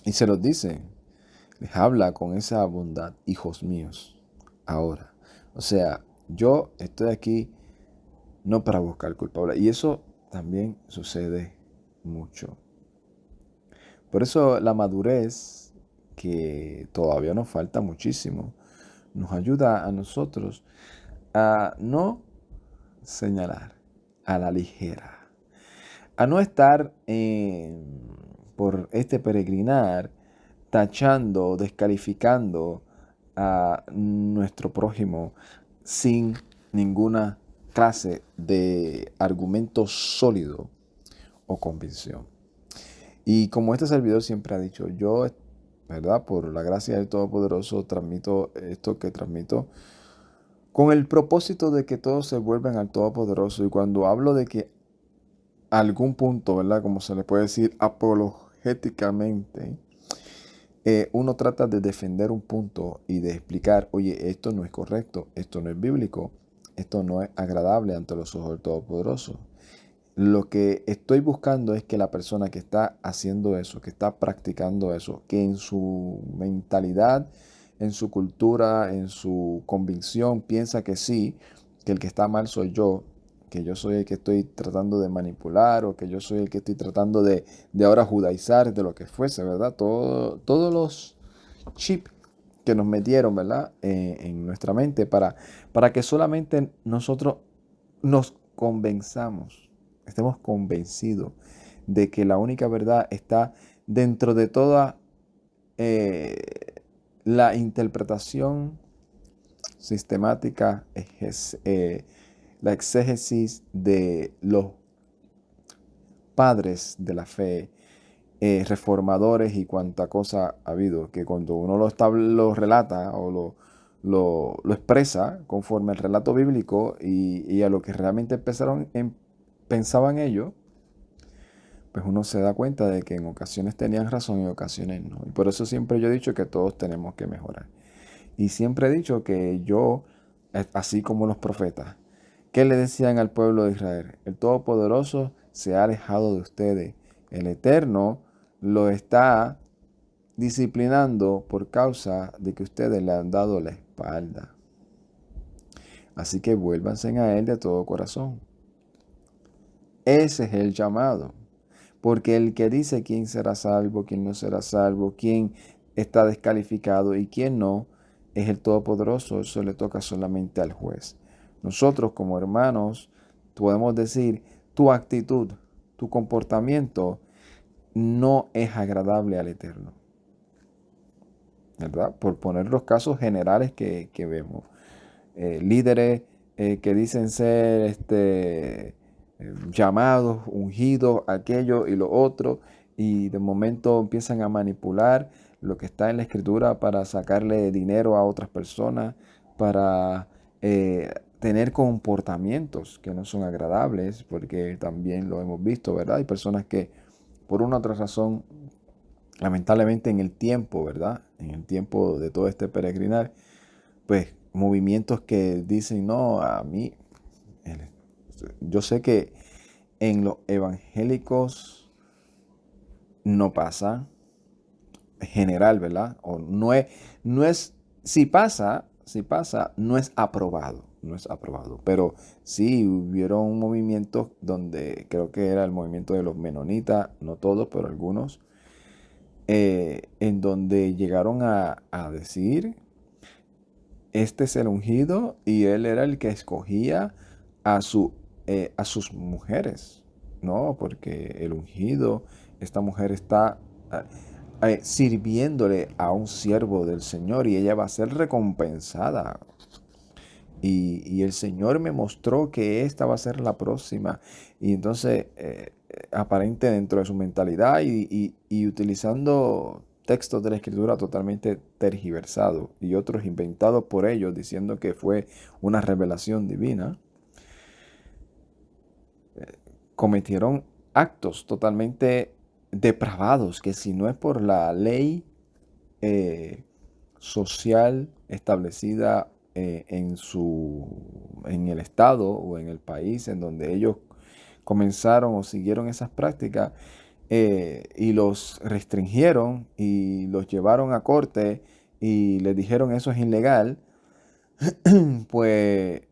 Y se los dice, les habla con esa bondad, hijos míos, ahora. O sea, yo estoy aquí no para buscar culpable. Y eso también sucede mucho. Por eso la madurez, que todavía nos falta muchísimo, nos ayuda a nosotros a no señalar a la ligera, a no estar por este peregrinar tachando, descalificando a nuestro prójimo sin ninguna clase de argumento sólido o convicción. Y como este servidor siempre ha dicho, yo, ¿verdad? Por la gracia del Todopoderoso, transmito esto que transmito con el propósito de que todos se vuelvan al Todopoderoso. Y cuando hablo de que algún punto, ¿verdad? Como se le puede decir apologéticamente, uno trata de defender un punto y de explicar, oye, esto no es correcto, esto no es bíblico, esto no es agradable ante los ojos del Todopoderoso. Lo que estoy buscando es que la persona que está haciendo eso, que está practicando eso, que en su mentalidad, en su cultura, en su convicción piensa que sí, que el que está mal soy yo, que yo soy el que estoy tratando de manipular o que yo soy el que estoy tratando de ahora judaizar, de lo que fuese, ¿verdad? Todos los chips que nos metieron, ¿verdad? En nuestra mente para que solamente nosotros nos convenzamos, estemos convencidos de que la única verdad está dentro de toda la interpretación sistemática, la exégesis de los padres de la fe, reformadores y cuánta cosa ha habido, que cuando uno lo relata o lo expresa conforme al relato bíblico y a lo que realmente pensaban ellos, pues uno se da cuenta de que en ocasiones tenían razón y en ocasiones no. Y por eso siempre yo he dicho que todos tenemos que mejorar. Y siempre he dicho que yo, así como los profetas, ¿qué le decían al pueblo de Israel? El Todopoderoso se ha alejado de ustedes. El Eterno lo está disciplinando por causa de que ustedes le han dado la espalda. Así que vuélvanse a Él de todo corazón. Ese es el llamado. Porque el que dice quién será salvo, quién no será salvo, quién está descalificado y quién no, es el Todopoderoso. Eso le toca solamente al juez. Nosotros como hermanos podemos decir, tu actitud, tu comportamiento no es agradable al Eterno, ¿verdad? Por poner los casos generales que vemos. Líderes que dicen ser llamados, ungidos, aquello y lo otro, y de momento empiezan a manipular lo que está en la escritura para sacarle dinero a otras personas, para tener comportamientos que no son agradables, porque también lo hemos visto, ¿verdad? Hay personas que por una u otra razón, lamentablemente en el tiempo, ¿verdad? En el tiempo de todo este peregrinar, pues movimientos que dicen, no, a mí, yo sé que en los evangélicos no pasa, general, ¿verdad? O si pasa, no es aprobado, no es aprobado. Pero sí hubieron movimientos donde creo que era el movimiento de los menonitas, no todos, pero algunos, en donde llegaron a decir, este es el ungido y él era el que escogía a sus mujeres, ¿no? Porque el ungido, esta mujer está sirviéndole a un siervo del Señor y ella va a ser recompensada. Y el Señor me mostró que esta va a ser la próxima. Y entonces, aparente dentro de su mentalidad y utilizando textos de la Escritura totalmente tergiversados y otros inventados por ellos, diciendo que fue una revelación divina, cometieron actos totalmente depravados que si no es por la ley social establecida en el estado o en el país en donde ellos comenzaron o siguieron esas prácticas, y los restringieron y los llevaron a corte y les dijeron eso es ilegal, pues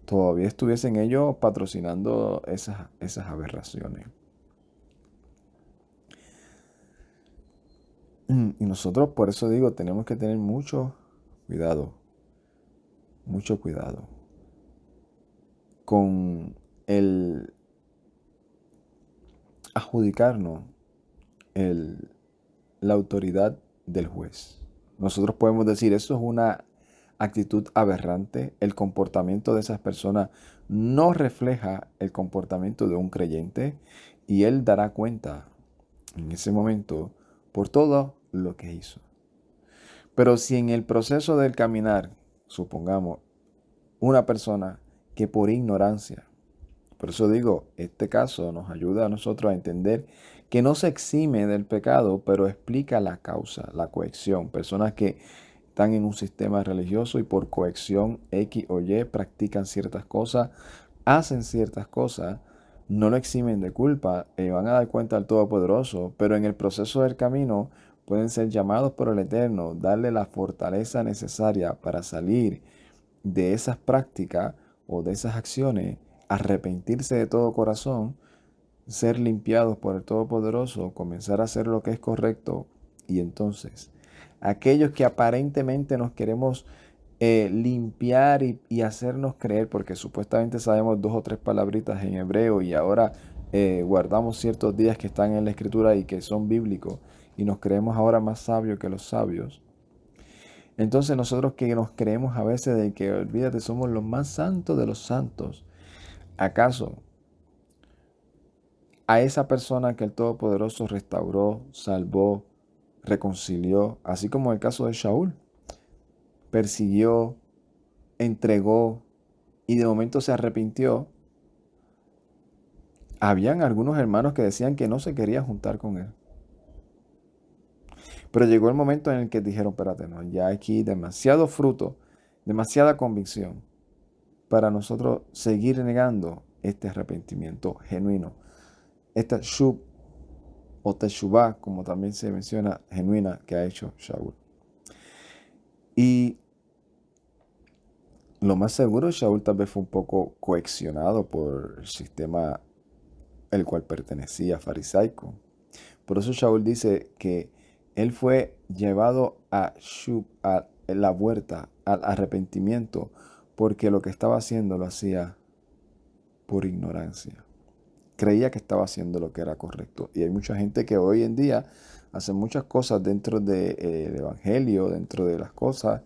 todavía estuviesen ellos patrocinando esas aberraciones. Y nosotros, por eso digo, tenemos que tener mucho cuidado con el adjudicarnos la autoridad del juez. Nosotros podemos decir, eso es una actitud aberrante, el comportamiento de esas personas no refleja el comportamiento de un creyente y él dará cuenta en ese momento por todo lo que hizo. Pero si en el proceso del caminar, supongamos, una persona que por ignorancia, por eso digo, este caso nos ayuda a nosotros a entender que no se exime del pecado, pero explica la causa, la coacción. Personas que están en un sistema religioso y por coacción X o Y practican ciertas cosas, hacen ciertas cosas, no lo eximen de culpa, van a dar cuenta al Todopoderoso, pero en el proceso del camino pueden ser llamados por el Eterno, darle la fortaleza necesaria para salir de esas prácticas o de esas acciones, arrepentirse de todo corazón, ser limpiados por el Todopoderoso, comenzar a hacer lo que es correcto y entonces aquellos que aparentemente nos queremos limpiar y hacernos creer, porque supuestamente sabemos 2 o 3 palabritas en hebreo y ahora guardamos ciertos días que están en la escritura y que son bíblicos y nos creemos ahora más sabios que los sabios, Entonces nosotros que nos creemos a veces de que, olvídate, somos los más santos de los santos, ¿acaso a esa persona que el Todopoderoso restauró, salvó, reconcilió, así como el caso de Shaul, persiguió, entregó y de momento se arrepintió? Habían algunos hermanos que decían que no se quería juntar con él. Pero llegó el momento en el que dijeron, espérate, no, ya aquí demasiado fruto, demasiada convicción para nosotros seguir negando este arrepentimiento genuino. Esta shub o teshuvah, como también se menciona, genuina que ha hecho Shaul. Y lo más seguro, Shaul tal vez fue un poco coaccionado por el sistema el cual pertenecía farisaico. Por eso Shaul dice que él fue llevado a la vuelta, al arrepentimiento, porque lo que estaba haciendo lo hacía por ignorancia. Creía que estaba haciendo lo que era correcto. Y hay mucha gente que hoy en día hace muchas cosas dentro del evangelio, dentro de las cosas,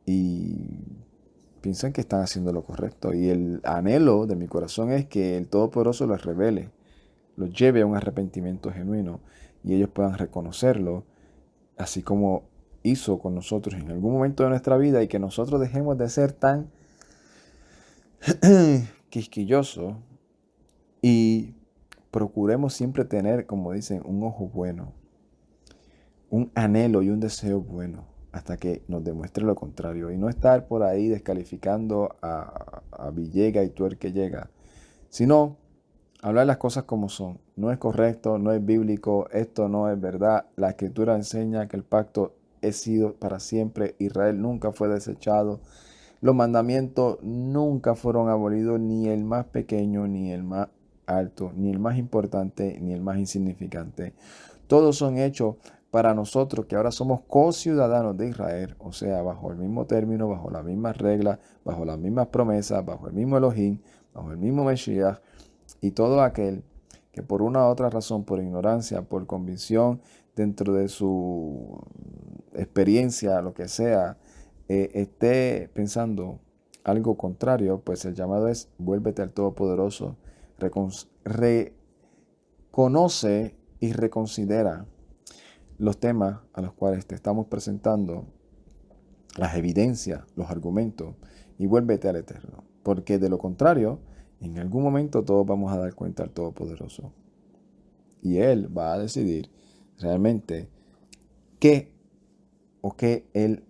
y piensan que están haciendo lo correcto. Y el anhelo de mi corazón es que el Todopoderoso les revele, los lleve a un arrepentimiento genuino y ellos puedan reconocerlo, así como hizo con nosotros en algún momento de nuestra vida, y que nosotros dejemos de ser tan quisquillosos y procuremos siempre tener, como dicen, un ojo bueno, un anhelo y un deseo bueno, hasta que nos demuestre lo contrario, y no estar por ahí descalificando a Villega y tú el que llega, sino hablar las cosas como son. No es correcto, no es bíblico, esto no es verdad. La Escritura enseña que el pacto ha sido para siempre. Israel nunca fue desechado. Los mandamientos nunca fueron abolidos, ni el más pequeño, ni el más alto, ni el más importante, ni el más insignificante. Todos son hechos para nosotros que ahora somos co-ciudadanos de Israel, o sea, bajo el mismo término, bajo las mismas reglas, bajo las mismas promesas, bajo el mismo Elohim, bajo el mismo Mesías. Y todo aquel que por una u otra razón, por ignorancia, por convicción, dentro de su experiencia, lo que sea, esté pensando algo contrario, pues el llamado es: vuélvete al Todopoderoso, reconoce y reconsidera los temas a los cuales te estamos presentando, las evidencias, los argumentos, y vuélvete al Eterno. Porque de lo contrario, en algún momento todos vamos a dar cuenta al Todopoderoso. Y Él va a decidir realmente qué Él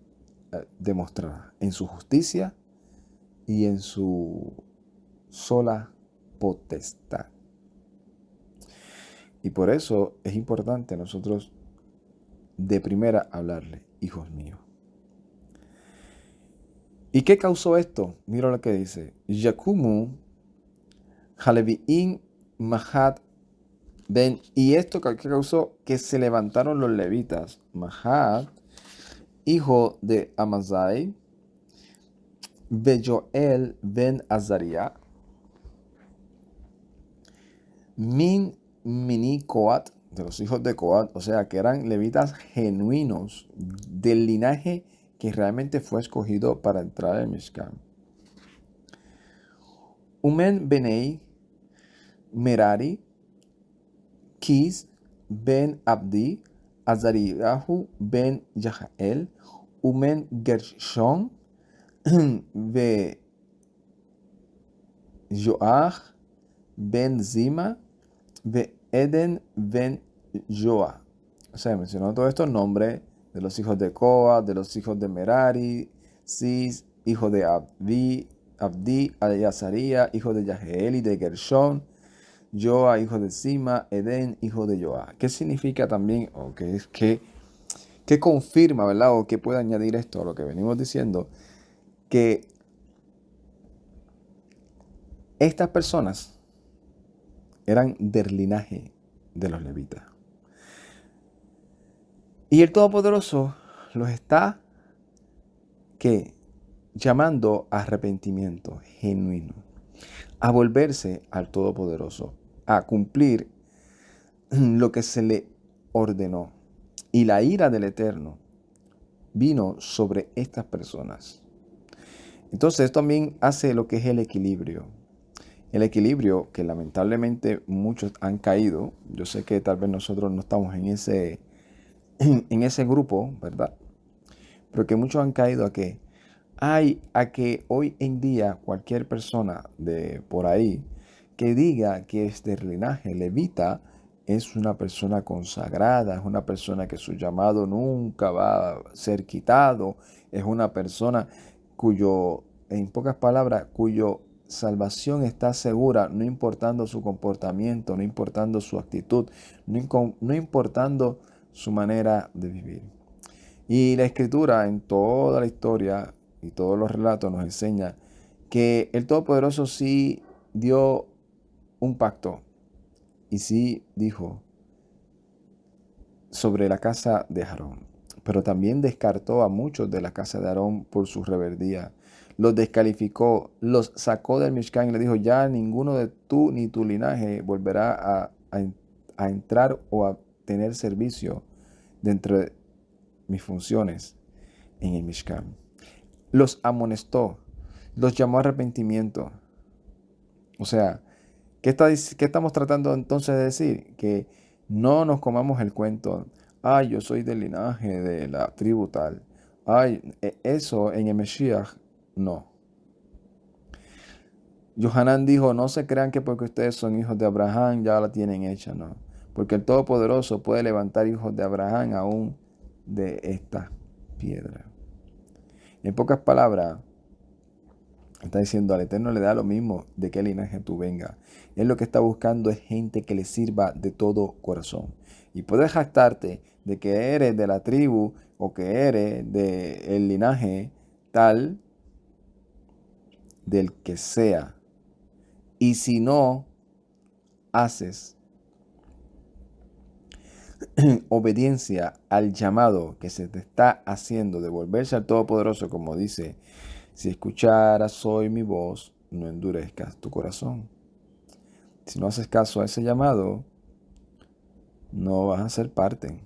demostrará en su justicia y en su sola potestad. Y por eso es importante nosotros de primera hablarle: hijos míos. ¿Y qué causó esto? Mira lo que dice: Yakumu Halevi'in Mahat Ben. Y esto que causó que se levantaron los levitas. Mahat, hijo de Amazai, Bejoel ben Azaria, Mini Coat, de los hijos de Coat, o sea, que eran levitas genuinos del linaje que realmente fue escogido para entrar al Mishkan. Umen Benei Merari, Kis ben Abdi, Azariahu ben Yahael, Umen Gershon, Ve Joach ben Zima, Ve Eden ben Joa. O sea, mencionó todos estos nombres de los hijos de Coa, de los hijos de Merari, Cis, hijo de Abdi, Azaría, hijo de Yaheel y de Gershon, Joa, hijo de Zima, Eden, hijo de Joa. ¿Qué significa también, o qué confirma, verdad, o qué puede añadir esto a lo que venimos diciendo? Que estas personas eran del linaje de los levitas. Y el Todopoderoso los está llamando a arrepentimiento genuino, a volverse al Todopoderoso, a cumplir lo que se le ordenó. Y la ira del Eterno vino sobre estas personas. Entonces, esto también hace lo que es el equilibrio. El equilibrio que lamentablemente muchos han caído. Yo sé que tal vez nosotros no estamos en ese grupo, ¿verdad? Pero que muchos han caído a que hoy en día cualquier persona de por ahí que diga que es del linaje levita es una persona consagrada, es una persona que su llamado nunca va a ser quitado, es una persona cuyo, en pocas palabras, cuyo salvación está segura, no importando su comportamiento, no importando su actitud, no importando su manera de vivir. Y la escritura en toda la historia y todos los relatos nos enseña que el Todopoderoso sí dio un pacto y sí dijo sobre la casa de Aarón, pero también descartó a muchos de la casa de Aarón por su rebeldía. Los descalificó, los sacó del Mishkan y le dijo, ya ninguno de tú ni tu linaje volverá a entrar o a tener servicio dentro de mis funciones en el Mishkan. Los amonestó, los llamó a arrepentimiento. O sea, ¿qué estamos tratando entonces de decir? Que no nos comamos el cuento. Ay, yo soy del linaje de la tribu tal. Ay, eso en el Mesías, no. Yohanan dijo, no se crean que porque ustedes son hijos de Abraham ya la tienen hecha, no. Porque el Todopoderoso puede levantar hijos de Abraham aún de esta piedra. En pocas palabras, está diciendo al Eterno le da lo mismo de qué linaje tú vengas. Él lo que está buscando es gente que le sirva de todo corazón. Y puedes jactarte de que eres de la tribu o que eres del linaje tal del que sea. Y si no haces obediencia al llamado que se te está haciendo de volverse al Todopoderoso, como dice, si escucharas hoy mi voz, no endurezcas tu corazón. Si no haces caso a ese llamado, no vas a ser parte.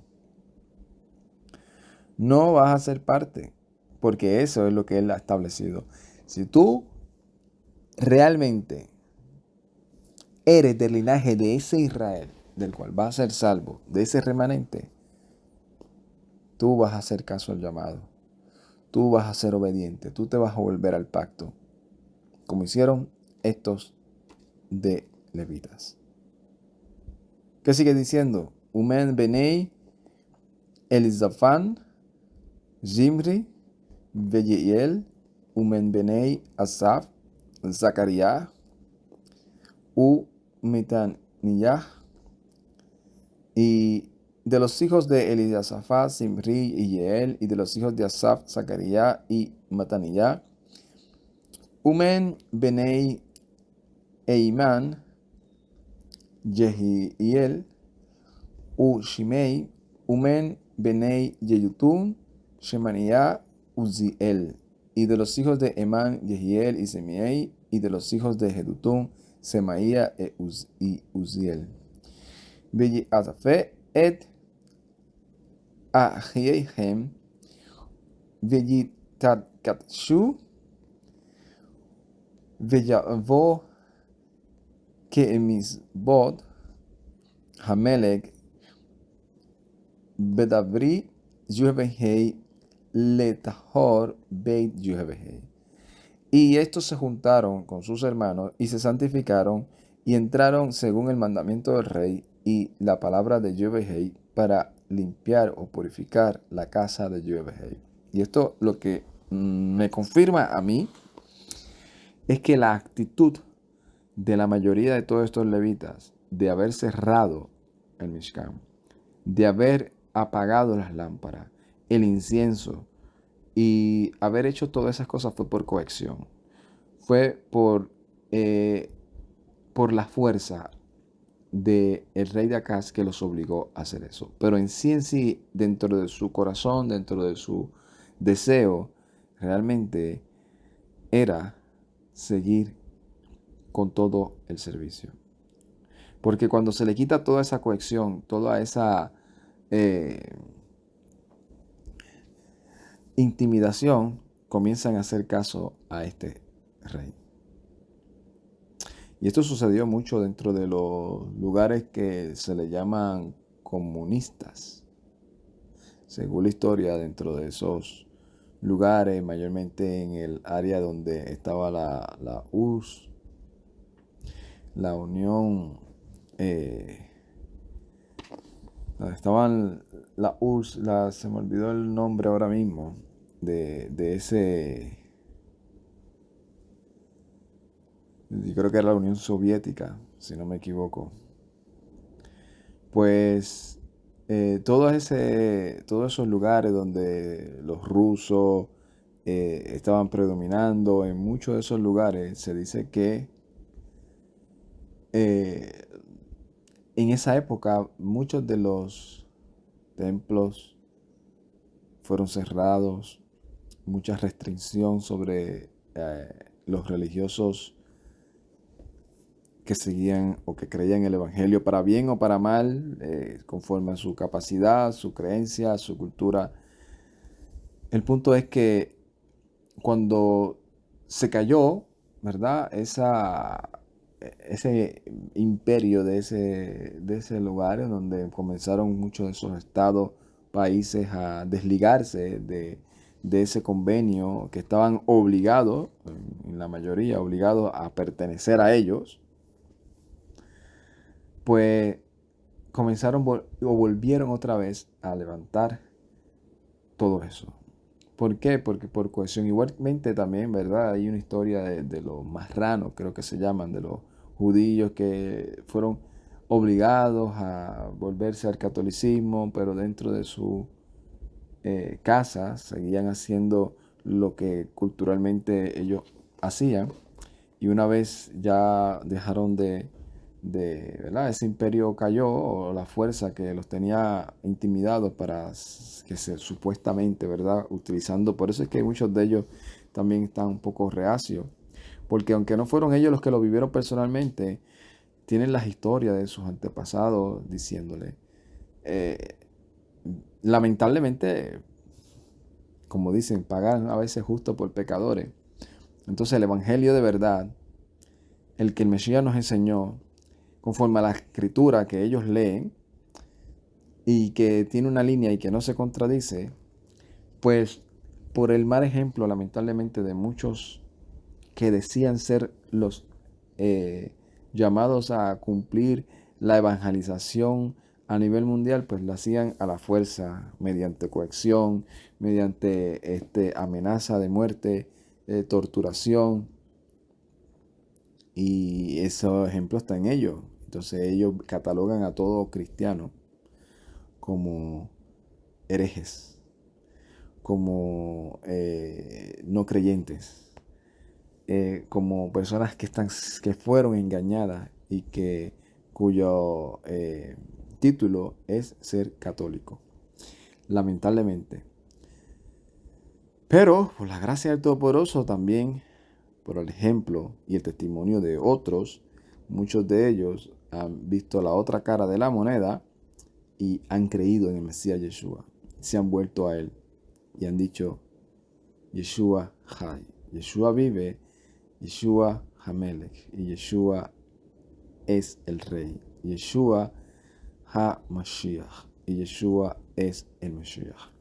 No vas a ser parte, porque eso es lo que Él ha establecido. Si tú realmente eres del linaje de ese Israel, del cual vas a ser salvo, de ese remanente, tú vas a hacer caso al llamado. Tú vas a ser obediente, tú te vas a volver al pacto, como hicieron estos de levitas. ¿Qué sigue diciendo? Umen Benei, Elizafán, Zimri, Veiel, Umen Benei, Asaf, Zacarías, Mitaniyah, y de los hijos de Elisafá, Zimri y Yeel, y de los hijos de Asaf, Zacarías y Mataniyah, Umen Benei Eiman, Jehiel, Shimei, Umen Benei Yeyutun, Shemaniah, Uziel, y de los hijos de Emán, Jehiel y Semiei, y de los hijos de Jedutún, Semaía y Uziel. Veyiazafe et Ahiehem, Veyitadkatshu, Veyavo Keemisbod, Hamelech, Bedavri, Yuhebehei, Letahor, Beit Yuhebehei. Y estos se juntaron con sus hermanos y se santificaron y entraron según el mandamiento del rey y la palabra de Yuhebehei para limpiar o purificar la casa de Yuhebehei. Y esto lo que me confirma a mí es que la actitud de la mayoría de todos estos levitas de haber cerrado el Mishkan, de haber apagado las lámparas, el incienso y haber hecho todas esas cosas fue por coacción. Fue por la fuerza del rey de Acaz que los obligó a hacer eso. Pero en sí, dentro de su corazón, dentro de su deseo, realmente era seguir con todo el servicio. Porque cuando se le quita toda esa cohesión, toda esa intimidación, comienzan a hacer caso a este rey. Y esto sucedió mucho dentro de los lugares que se le llaman comunistas. Según la historia, dentro de esos lugares, mayormente en el área donde estaba la URSS, la Unión, donde estaban la URSS, se me olvidó el nombre ahora mismo, de ese, yo creo que era la Unión Soviética, si no me equivoco. Pues todos esos lugares donde los rusos estaban predominando, en muchos de esos lugares se dice que eh, en esa época muchos de los templos fueron cerrados, mucha restricción sobre los religiosos que seguían o que creían el Evangelio, para bien o para mal, conforme a su capacidad, su creencia, su cultura. El punto es que cuando se cayó, ¿verdad? Ese imperio de ese lugar, en donde comenzaron muchos de esos estados, países a desligarse de ese convenio, que estaban obligados, en la mayoría, obligados a pertenecer a ellos, pues comenzaron o volvieron otra vez a levantar todo eso. ¿Por qué? Porque por cohesión. Igualmente también, ¿verdad? Hay una historia de los marranos, creo que se llaman, de los judíos que fueron obligados a volverse al catolicismo, pero dentro de su casa seguían haciendo lo que culturalmente ellos hacían. Y una vez ya dejaron ¿verdad? Ese imperio cayó, o la fuerza que los tenía intimidados para que se supuestamente, ¿verdad? Utilizando, por eso es que muchos de ellos también están un poco reacios, porque aunque no fueron ellos los que lo vivieron personalmente, tienen las historias de sus antepasados diciéndole, eh, lamentablemente, como dicen, pagan a veces justo por pecadores. Entonces el Evangelio de verdad, el que el Mesías nos enseñó, conforme a la escritura que ellos leen y que tiene una línea y que no se contradice, pues por el mal ejemplo, lamentablemente, de muchos que decían ser los llamados a cumplir la evangelización a nivel mundial, pues la hacían a la fuerza, mediante coacción, mediante amenaza de muerte, torturación, y esos ejemplos están en ellos. Entonces ellos catalogan a todo cristiano como herejes, como no creyentes, como personas que fueron engañadas y cuyo título es ser católico, lamentablemente. Pero por la gracia del Todopoderoso, también por el ejemplo y el testimonio de otros, muchos de ellos han visto la otra cara de la moneda y han creído en el Mesías Yeshua. Se han vuelto a él y han dicho, Yeshua Hay. Yeshua vive, Yeshua Hamelech, y Yeshua es el Rey. Yeshua HaMashiach, y Yeshua es el Mashiach.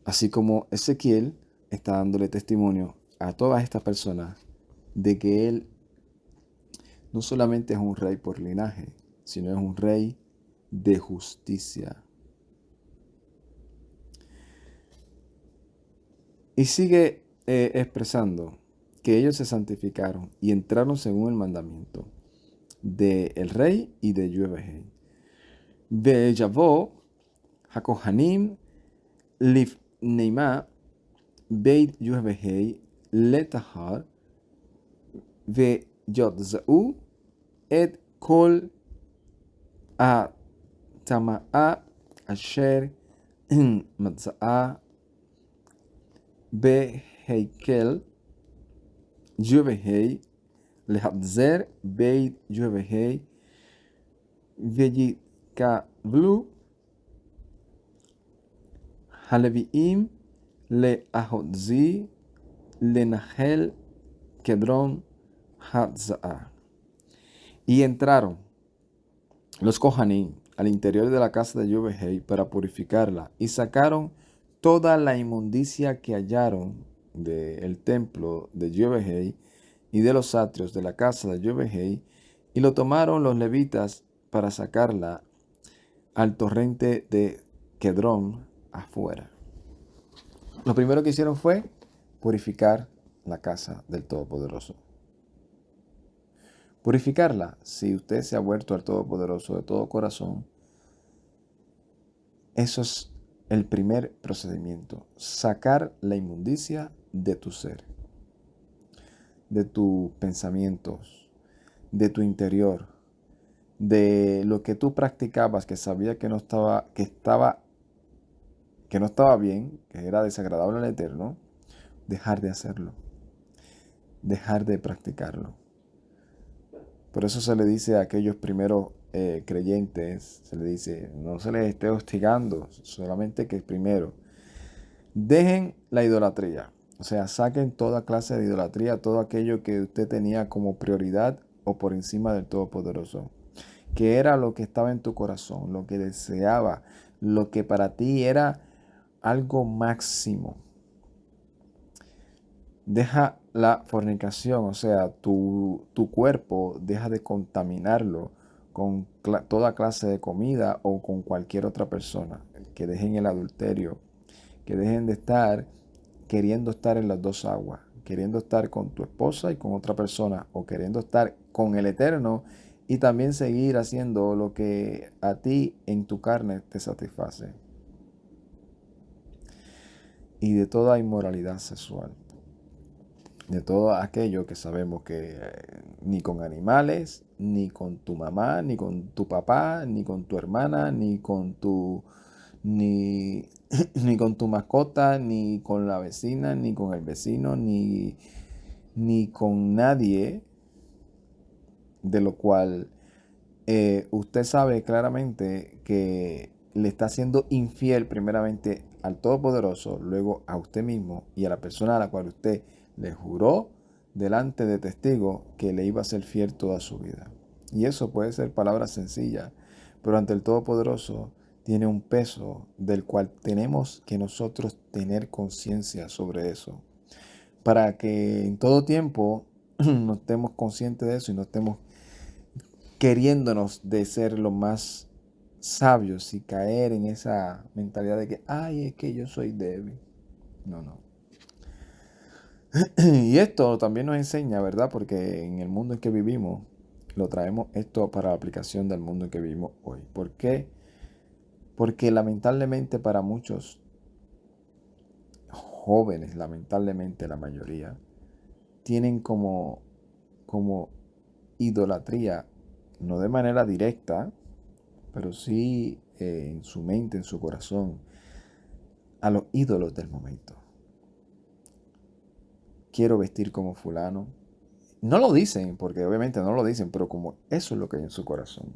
Así como Ezequiel está dándole testimonio a todas estas personas de que él no solamente es un rey por linaje, sino es un rey de justicia. Y sigue expresando que ellos se santificaron y entraron según el mandamiento del rey y de Yahweh. Veyavó Hakohanim Lifneima Beit Yahweh Letahar Veyotzau et Kol a Tama'a Asher Matza'a Beheikel Yahweh Lehadzer Beit Yahweh Veyikavlu Haleviim, le Ahotzi, le Nahel, Kedron, Hatzaa. Y entraron los Kohanim al interior de la casa de Yahweh para purificarla, y sacaron toda la inmundicia que hallaron del templo de Yahweh y de los atrios de la casa de Yahweh, y lo tomaron los levitas para sacarla al torrente de Kedrón afuera. Lo primero que hicieron fue purificar la casa del Todopoderoso. Purificarla, si usted se ha vuelto al Todopoderoso de todo corazón, eso es el primer procedimiento. Sacar la inmundicia de tu ser, de tus pensamientos, de tu interior, de lo que tú practicabas, que sabía que no estaba bien, que era desagradable al Eterno. Dejar de hacerlo, dejar de practicarlo. Por eso se le dice a aquellos primeros creyentes, se le dice, no se les esté hostigando, solamente que primero dejen la idolatría. O sea, saquen toda clase de idolatría, todo aquello que usted tenía como prioridad o por encima del Todopoderoso, que era lo que estaba en tu corazón, lo que deseaba, lo que para ti era algo máximo. Deja la fornicación, o sea, tu cuerpo deja de contaminarlo con toda clase de comida o con cualquier otra persona. Que dejen el adulterio, que dejen de estar queriendo estar en las dos aguas, queriendo estar con tu esposa y con otra persona, o queriendo estar con el Eterno y también seguir haciendo lo que a ti en tu carne te satisface. Y de toda inmoralidad sexual. De todo aquello que sabemos que ni con animales, ni con tu mamá, ni con tu papá, ni con tu hermana, ni con ni con tu mascota, ni con la vecina, ni con el vecino, ni con nadie, de lo cual usted sabe claramente que le está siendo infiel primeramente al Todopoderoso, luego a usted mismo y a la persona a la cual usted le juró delante de testigos que le iba a ser fiel toda su vida. Y eso puede ser palabras sencillas, pero ante el Todopoderoso tiene un peso del cual tenemos que nosotros tener conciencia sobre eso, para que en todo tiempo no estemos conscientes de eso y no estemos queriéndonos de ser lo más sabios y caer en esa mentalidad de que, ay, es que yo soy débil. No, no. Y esto también nos enseña, ¿verdad? Porque en el mundo en que vivimos, lo traemos esto para la aplicación del mundo en que vivimos hoy. ¿Por qué? Porque lamentablemente para muchos jóvenes, lamentablemente la mayoría, tienen como idolatría, no de manera directa, pero sí en su mente, en su corazón, a los ídolos del momento. Quiero vestir como fulano. No lo dicen, porque obviamente no lo dicen, pero como eso es lo que hay en su corazón.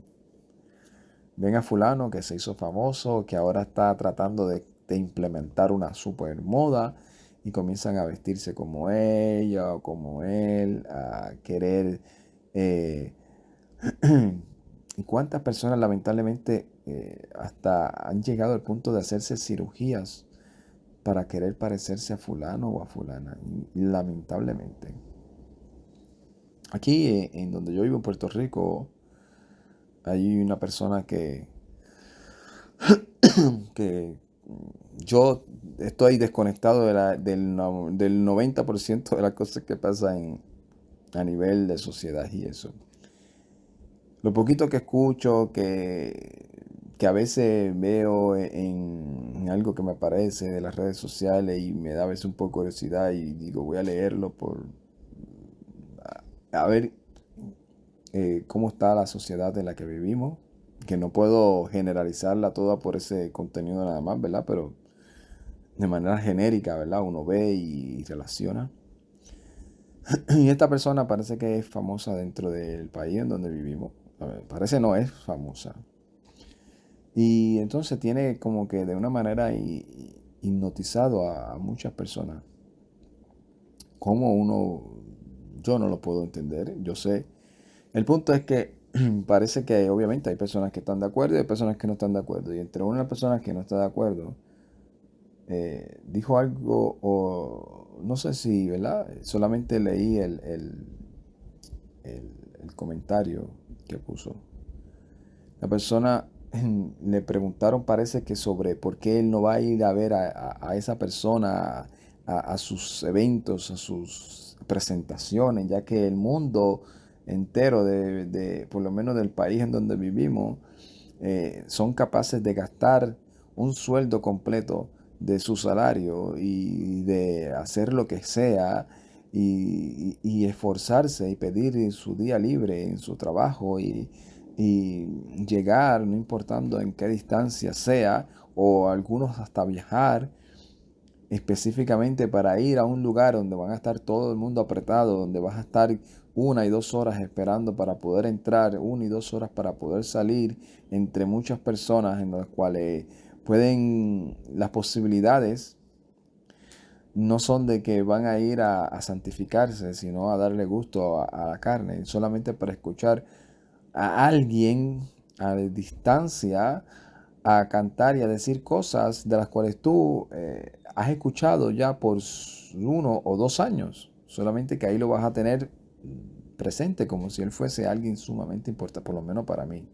Ven a fulano que se hizo famoso, que ahora está tratando de implementar una super moda y comienzan a vestirse como ella o como él, a querer... ¿Y cuántas personas lamentablemente hasta han llegado al punto de hacerse cirugías para querer parecerse a fulano o a fulana? Lamentablemente. Aquí en donde yo vivo en Puerto Rico, hay una persona que yo estoy desconectado del 90% de las cosas que pasan a nivel de sociedad y eso. Lo poquito que escucho, que a veces veo en algo que me aparece de las redes sociales y me da a veces un poco de curiosidad y digo, voy a leerlo a ver cómo está la sociedad en la que vivimos, que no puedo generalizarla toda por ese contenido nada más, ¿verdad? Pero de manera genérica, ¿verdad? Uno ve y relaciona. Y esta persona parece que es famosa dentro del país en donde vivimos. Parece no es famosa. Y entonces tiene como que de una manera hipnotizado a muchas personas. ¿Cómo yo no lo puedo entender? Yo sé. El punto es que parece que obviamente hay personas que están de acuerdo y hay personas que no están de acuerdo. Y entre una de las personas que no está de acuerdo, dijo algo, o no sé si, ¿verdad? Solamente leí el comentario que puso. La persona le preguntaron, parece que sobre por qué él no va a ir a ver a esa persona a sus eventos, a sus presentaciones, ya que el mundo entero, por lo menos del país en donde vivimos, son capaces de gastar un sueldo completo de su salario y de hacer lo que sea y esforzarse y pedir su día libre en su trabajo y llegar, no importando en qué distancia sea, o algunos hasta viajar específicamente para ir a un lugar donde van a estar todo el mundo apretado, donde vas a estar 1 y 2 horas esperando para poder entrar, 1 y 2 horas para poder salir, entre muchas personas en las cuales las posibilidades no son de que van a ir a santificarse, sino a darle gusto a la carne, solamente para escuchar a alguien a distancia a cantar y a decir cosas de las cuales tú has escuchado ya por 1 o 2 años. Solamente que ahí lo vas a tener presente como si él fuese alguien sumamente importante, por lo menos para mí.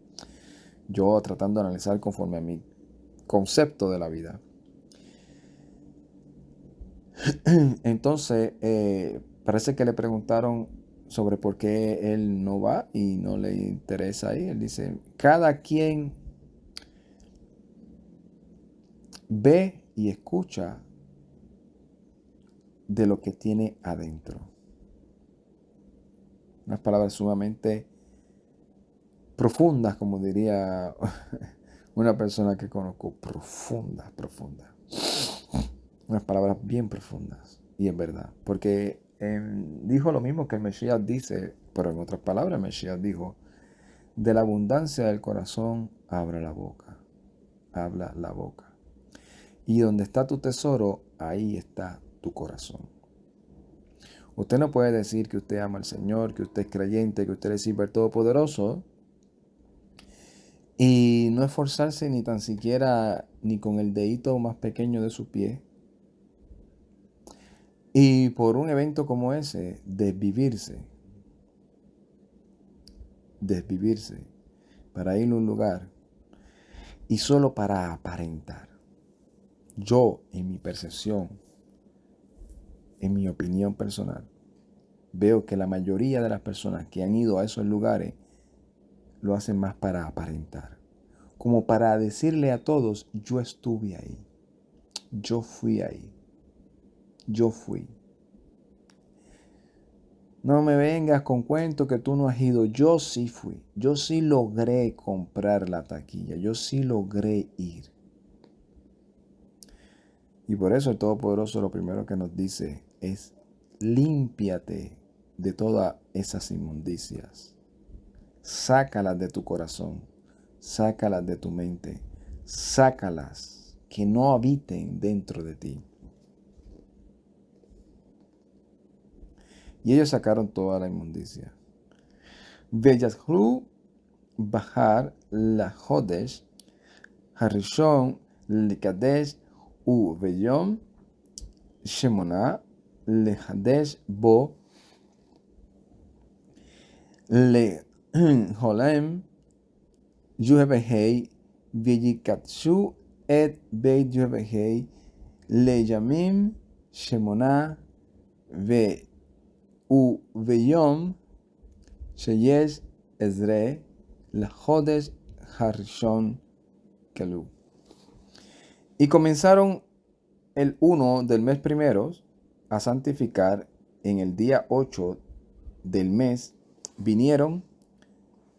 Yo tratando de analizar conforme a mi concepto de la vida. Entonces, parece que le preguntaron sobre por qué él no va y no le interesa ir. Él dice, cada quien ve y escucha de lo que tiene adentro. Unas palabras sumamente profundas, como diría una persona que conozco, profundas, profundas. Unas palabras bien profundas, y es verdad, porque dijo lo mismo que el Mesías dice, pero en otras palabras el Mesías dijo, de la abundancia del corazón habla la boca. Y donde está tu tesoro, ahí está tu corazón. Usted no puede decir que usted ama al Señor, que usted es creyente, que usted le sirve al Todopoderoso y no esforzarse ni tan siquiera ni con el dedito más pequeño de su pie. Y por un evento como ese, desvivirse para ir a un lugar y solo para aparentar. Yo, en mi percepción, en mi opinión personal, veo que la mayoría de las personas que han ido a esos lugares lo hacen más para aparentar. Como para decirle a todos, yo estuve ahí, yo fui ahí, yo fui. No me vengas con cuento que tú no has ido, yo sí fui, yo sí logré comprar la taquilla, yo sí logré ir. Y por eso el Todopoderoso lo primero que nos dice es, límpiate de todas esas inmundicias, sácalas de tu corazón, sácalas de tu mente, sácalas, que no habiten dentro de ti. Y ellos sacaron toda la inmundicia. Veyazru Bahar la Hodesh, Harishon Likadesh U Veyom Shemona Lehadesh Bo Le Holem Yuhebehei Veyikatsu Et Beit Yuhebehei Le Yamim Shemona Ve U Veyom Sheyesh Ezre La Hodesh Harishon Kelu. Y comenzaron el 1 del mes primero a santificar en el día 8 del mes. Vinieron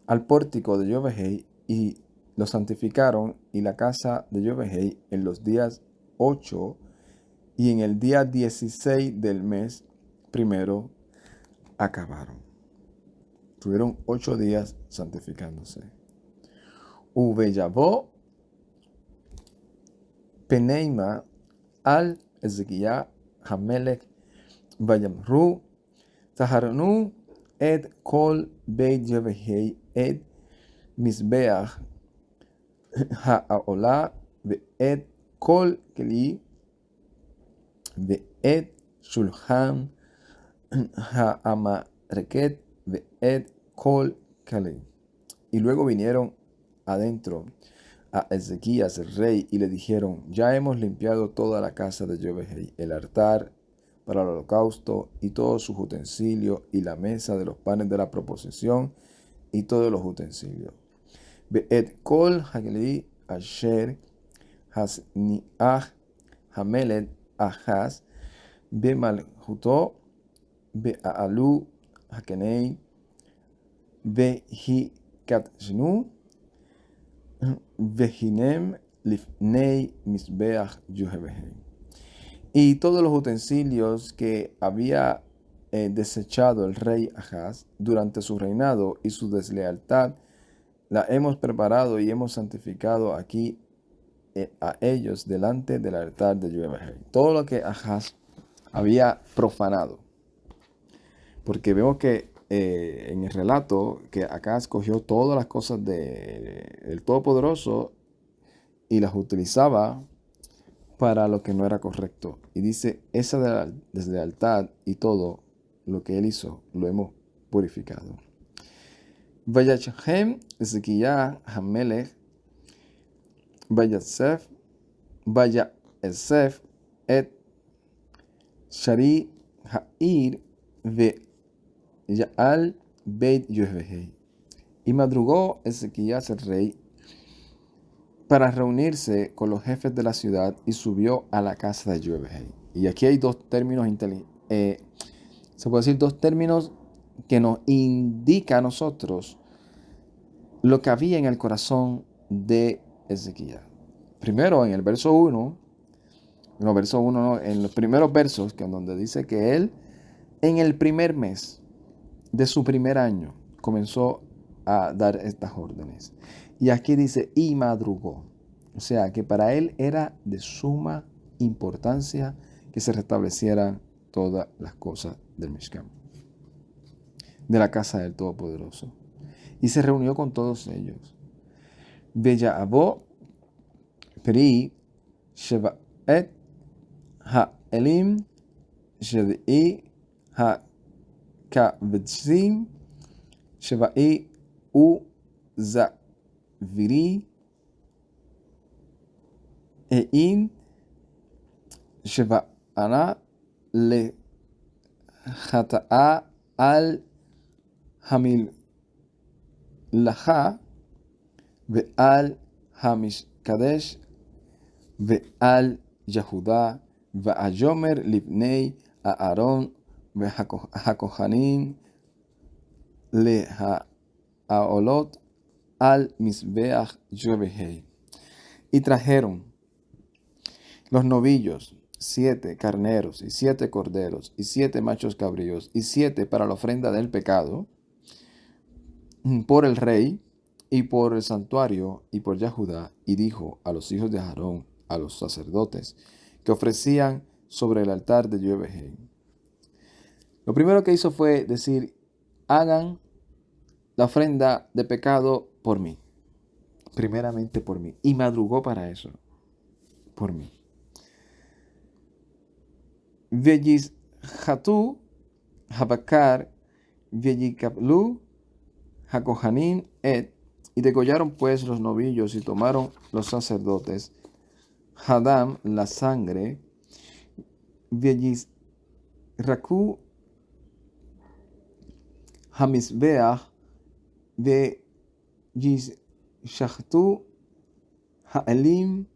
al pórtico de Yovehei y lo santificaron, y la casa de Yovehei en los días 8 y en el día 16 del mes primero acabaron. Tuvieron 8 días santificándose. Uveyavó Peneima al Ezequiel Hamelech Vayamru Taharnu et kol beit Yevehei et Mizbeach Ha'olah ve'et kol keli ve'et shulchan Ha'amareket ve'et kol keli. Y luego vinieron adentro a Ezequías el rey y le dijeron: ya hemos limpiado toda la casa de Yevehei, el altar para el holocausto y todos sus utensilios, y la mesa de los panes de la proposición y todos los utensilios. Be'et kol hagli asher hasniach hamelech Ahaz bemalhuto be'alu hakenei vehikatshnu vehinem lifnei misbeach Yevehei. Y todos los utensilios que había desechado el rey Ahaz durante su reinado y su deslealtad, la hemos preparado y hemos santificado aquí a ellos delante del altar de Yevehei. Todo lo que Ahaz había profanado. Porque vemos que en el relato que Ahaz cogió todas las cosas del Todopoderoso y las utilizaba para lo que no era correcto. Y dice, esa deslealtad y todo lo que él hizo, lo hemos purificado. Vayachem Ezequiel Hamelech Vayasef et Shari Ha'ir ve Ya'al Beit Yevehei. Y madrugó Ezequías el rey para reunirse con los jefes de la ciudad y subió a la casa de Yevehei. Y aquí hay dos términos se puede decir dos términos que nos indica a nosotros lo que había en el corazón de Ezequiel. Primero, en el verso 1, en los primeros versos, que en donde dice que él, en el primer mes de su primer año, comenzó a dar estas órdenes. Y aquí dice, y madrugó. O sea, que para él era de suma importancia que se restablecieran todas las cosas del Mishkan, de la casa del Todopoderoso. Y se reunió con todos ellos. Veya'abo Peri Shevaet Ha'elim Shed'i Ha'kavetzim Sheva'i Uzaviri Ein Sheva'ana Le Hata'a Al Hamil Laha Ve'al Hamishkadesh Ve'al Yahuda Ve'ayomer Libnei Aaron Ve'hakohanim Le'ha'olot Al Misbeach Yevehei. Y trajeron los novillos, 7 carneros y 7 corderos y 7 machos cabríos y 7 para la ofrenda del pecado, por el rey y por el santuario y por Yahudá, y dijo a los hijos de Aarón, a los sacerdotes, que ofrecían sobre el altar de Yevehei. Lo primero que hizo fue decir, hagan la ofrenda de pecado por mí, primeramente por mí, y madrugó para eso, por mí. Veyizhatu Habakar Veyikablu Hakohanim et, y degollaron pues los novillos y tomaron los sacerdotes Hadam la sangre, Veyizraku Hamisbeach Veyizshachtu Ha'elim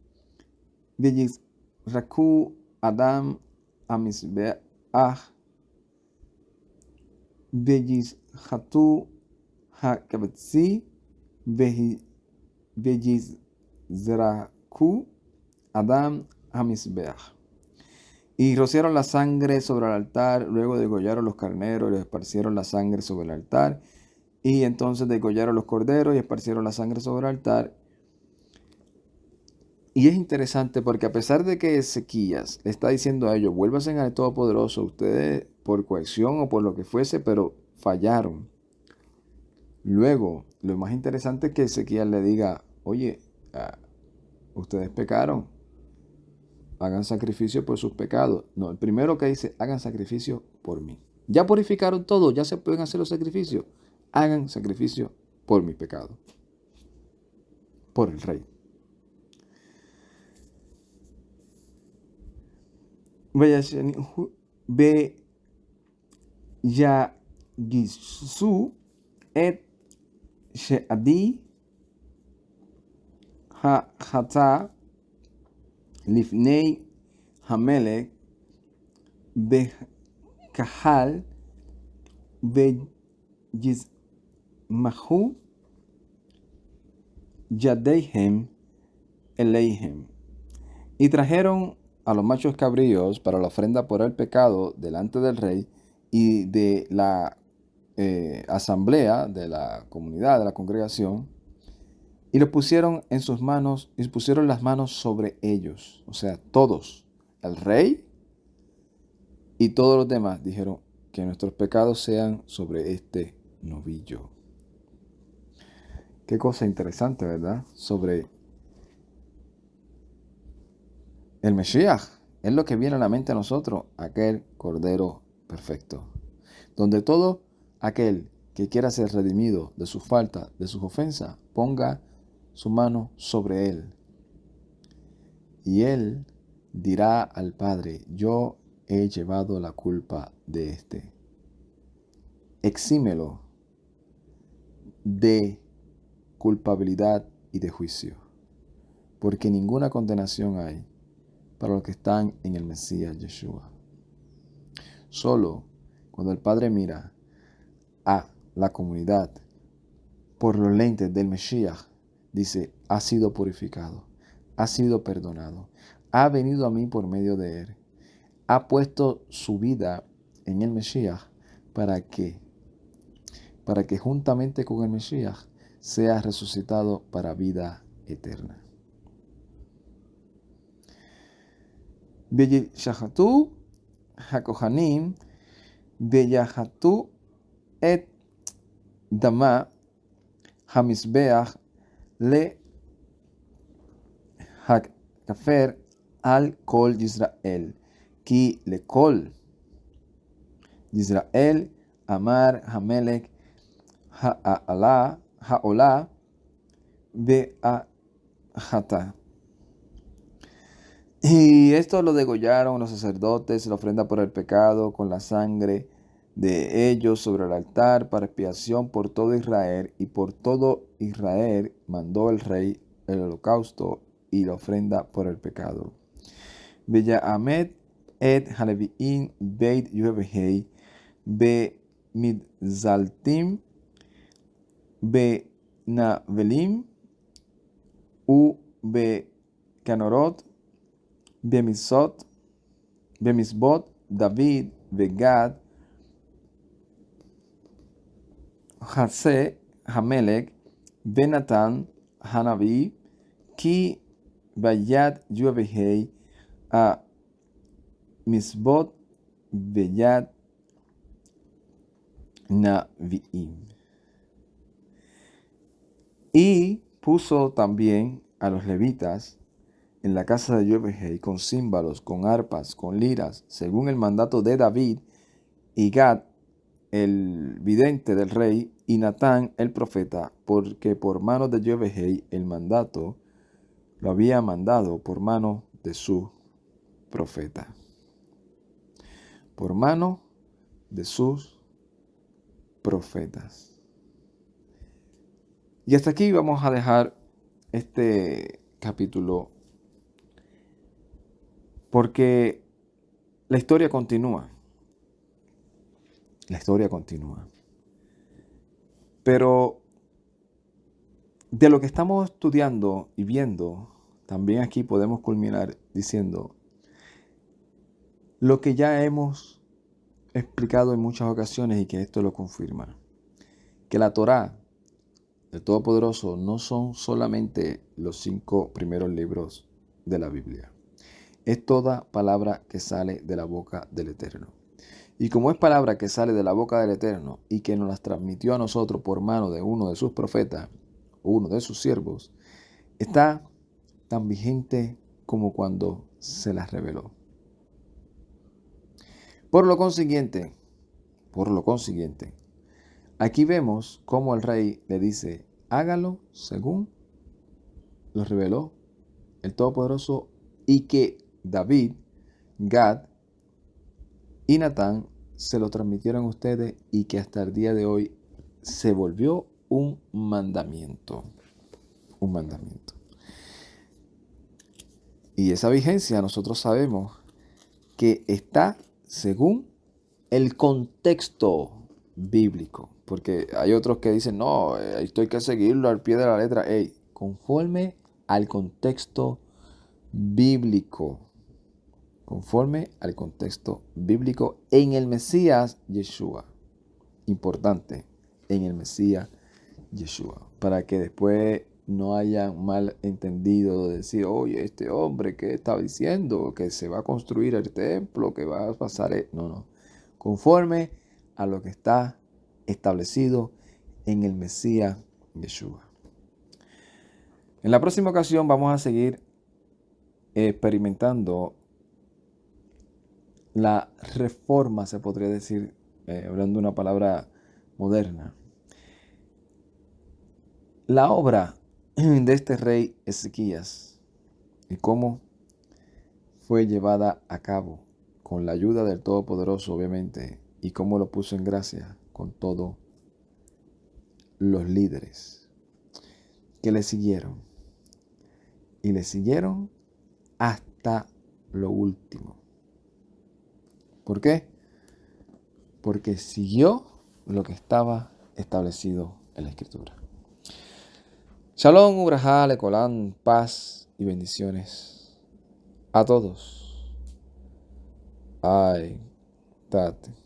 Veyizraku Adam Hamisbeach Veyizhatu Ha'kavetzi Veyizraku Adam Hamisbeach. Y rociaron la sangre sobre el altar, luego degollaron los carneros y esparcieron la sangre sobre el altar, y entonces degollaron los corderos y esparcieron la sangre sobre el altar, Y es interesante porque a pesar de que Ezequías le está diciendo a ellos, vuélvanse al Todopoderoso, ustedes por coacción o por lo que fuese, pero fallaron. Luego, lo más interesante es que Ezequías le diga, oye, ustedes pecaron, hagan sacrificio por sus pecados. No, el primero que dice, hagan sacrificio por mí. Ya purificaron todo, ya se pueden hacer los sacrificios. Hagan sacrificio por mi pecado, por el rey. ויגיסו את שעדי החטא לפני המלך בקהל ויזמחו ידיהם אליהם. Y trajeron a los machos cabríos para la ofrenda por el pecado delante del rey y de la asamblea, de la comunidad, de la congregación, y los pusieron en sus manos, y pusieron las manos sobre ellos, o sea, todos, el rey y todos los demás, dijeron que nuestros pecados sean sobre este novillo. Qué cosa interesante, ¿verdad? Sobre el Mesías. Es lo que viene a la mente a nosotros, aquel Cordero perfecto, donde todo aquel que quiera ser redimido de sus faltas, de sus ofensas, ponga su mano sobre él. Y él dirá al Padre, yo he llevado la culpa de este. Exímelo de culpabilidad y de juicio, porque ninguna condenación hay para los que están en el Mesías Yeshua. Solo cuando el Padre mira a la comunidad por los lentes del Mesías, dice, ha sido purificado, ha sido perdonado, ha venido a mí por medio de él, ha puesto su vida en el Mesías para que juntamente con el Mesías sea resucitado para vida eterna. וישחטו הכהנים ויחטאו את דמה המזבח להכפר על כל ישראל, כי לכל ישראל אמר המלך העולה והחטא. Y esto lo degollaron los sacerdotes, la ofrenda por el pecado, con la sangre de ellos sobre el altar para expiación por todo Israel, y por todo Israel mandó el rey el holocausto y la ofrenda por el pecado. ויעמד את הלוויים בית יהוהי במזלתים בנבלים ובכנרות במזבות דוד וגד חסה המלך ונתן הנביא, כי ביד יהוהי המזבות ביד נביאים. Y puso también a los levitas en la casa de Yahweh con címbalos, con arpas, con liras, según el mandato de David, y Gad, el vidente del rey, y Natán, el profeta, porque por mano de Yahweh el mandato lo había mandado por mano de su profeta. Por mano de sus profetas. Y hasta aquí vamos a dejar este capítulo, porque la historia continúa. La historia continúa. Pero de lo que estamos estudiando y viendo, también aquí podemos culminar diciendo lo que ya hemos explicado en muchas ocasiones y que esto lo confirma. Que la Torá del Todopoderoso no son solamente los 5 primeros libros de la Biblia. Es toda palabra que sale de la boca del Eterno. Y como es palabra que sale de la boca del Eterno y que nos las transmitió a nosotros por mano de uno de sus profetas, uno de sus siervos, está tan vigente como cuando se las reveló. Por lo consiguiente, aquí vemos cómo el rey le dice, hágalo según lo reveló el Todopoderoso, y que David, Gad y Natán se lo transmitieron a ustedes y que hasta el día de hoy se volvió un mandamiento. Un mandamiento. Y esa vigencia nosotros sabemos que está según el contexto bíblico. Porque hay otros que dicen, no, esto hay que seguirlo al pie de la letra. Conforme al contexto bíblico. Conforme al contexto bíblico en el Mesías Yeshua. Importante, en el Mesías Yeshua. Para que después no hayan mal entendido de decir, oye, este hombre que estaba diciendo que se va a construir el templo, que va a pasar. No. Conforme a lo que está establecido en el Mesías Yeshua. En la próxima ocasión vamos a seguir experimentando la reforma, se podría decir, hablando de una palabra moderna. La obra de este rey Ezequías y cómo fue llevada a cabo con la ayuda del Todopoderoso, obviamente, y cómo lo puso en gracia con todos los líderes que le siguieron. Y le siguieron hasta lo último. ¿Por qué? Porque siguió lo que estaba establecido en la Escritura. Shalom, Ubrajá, Lecolán, paz y bendiciones a todos. Ay, tate.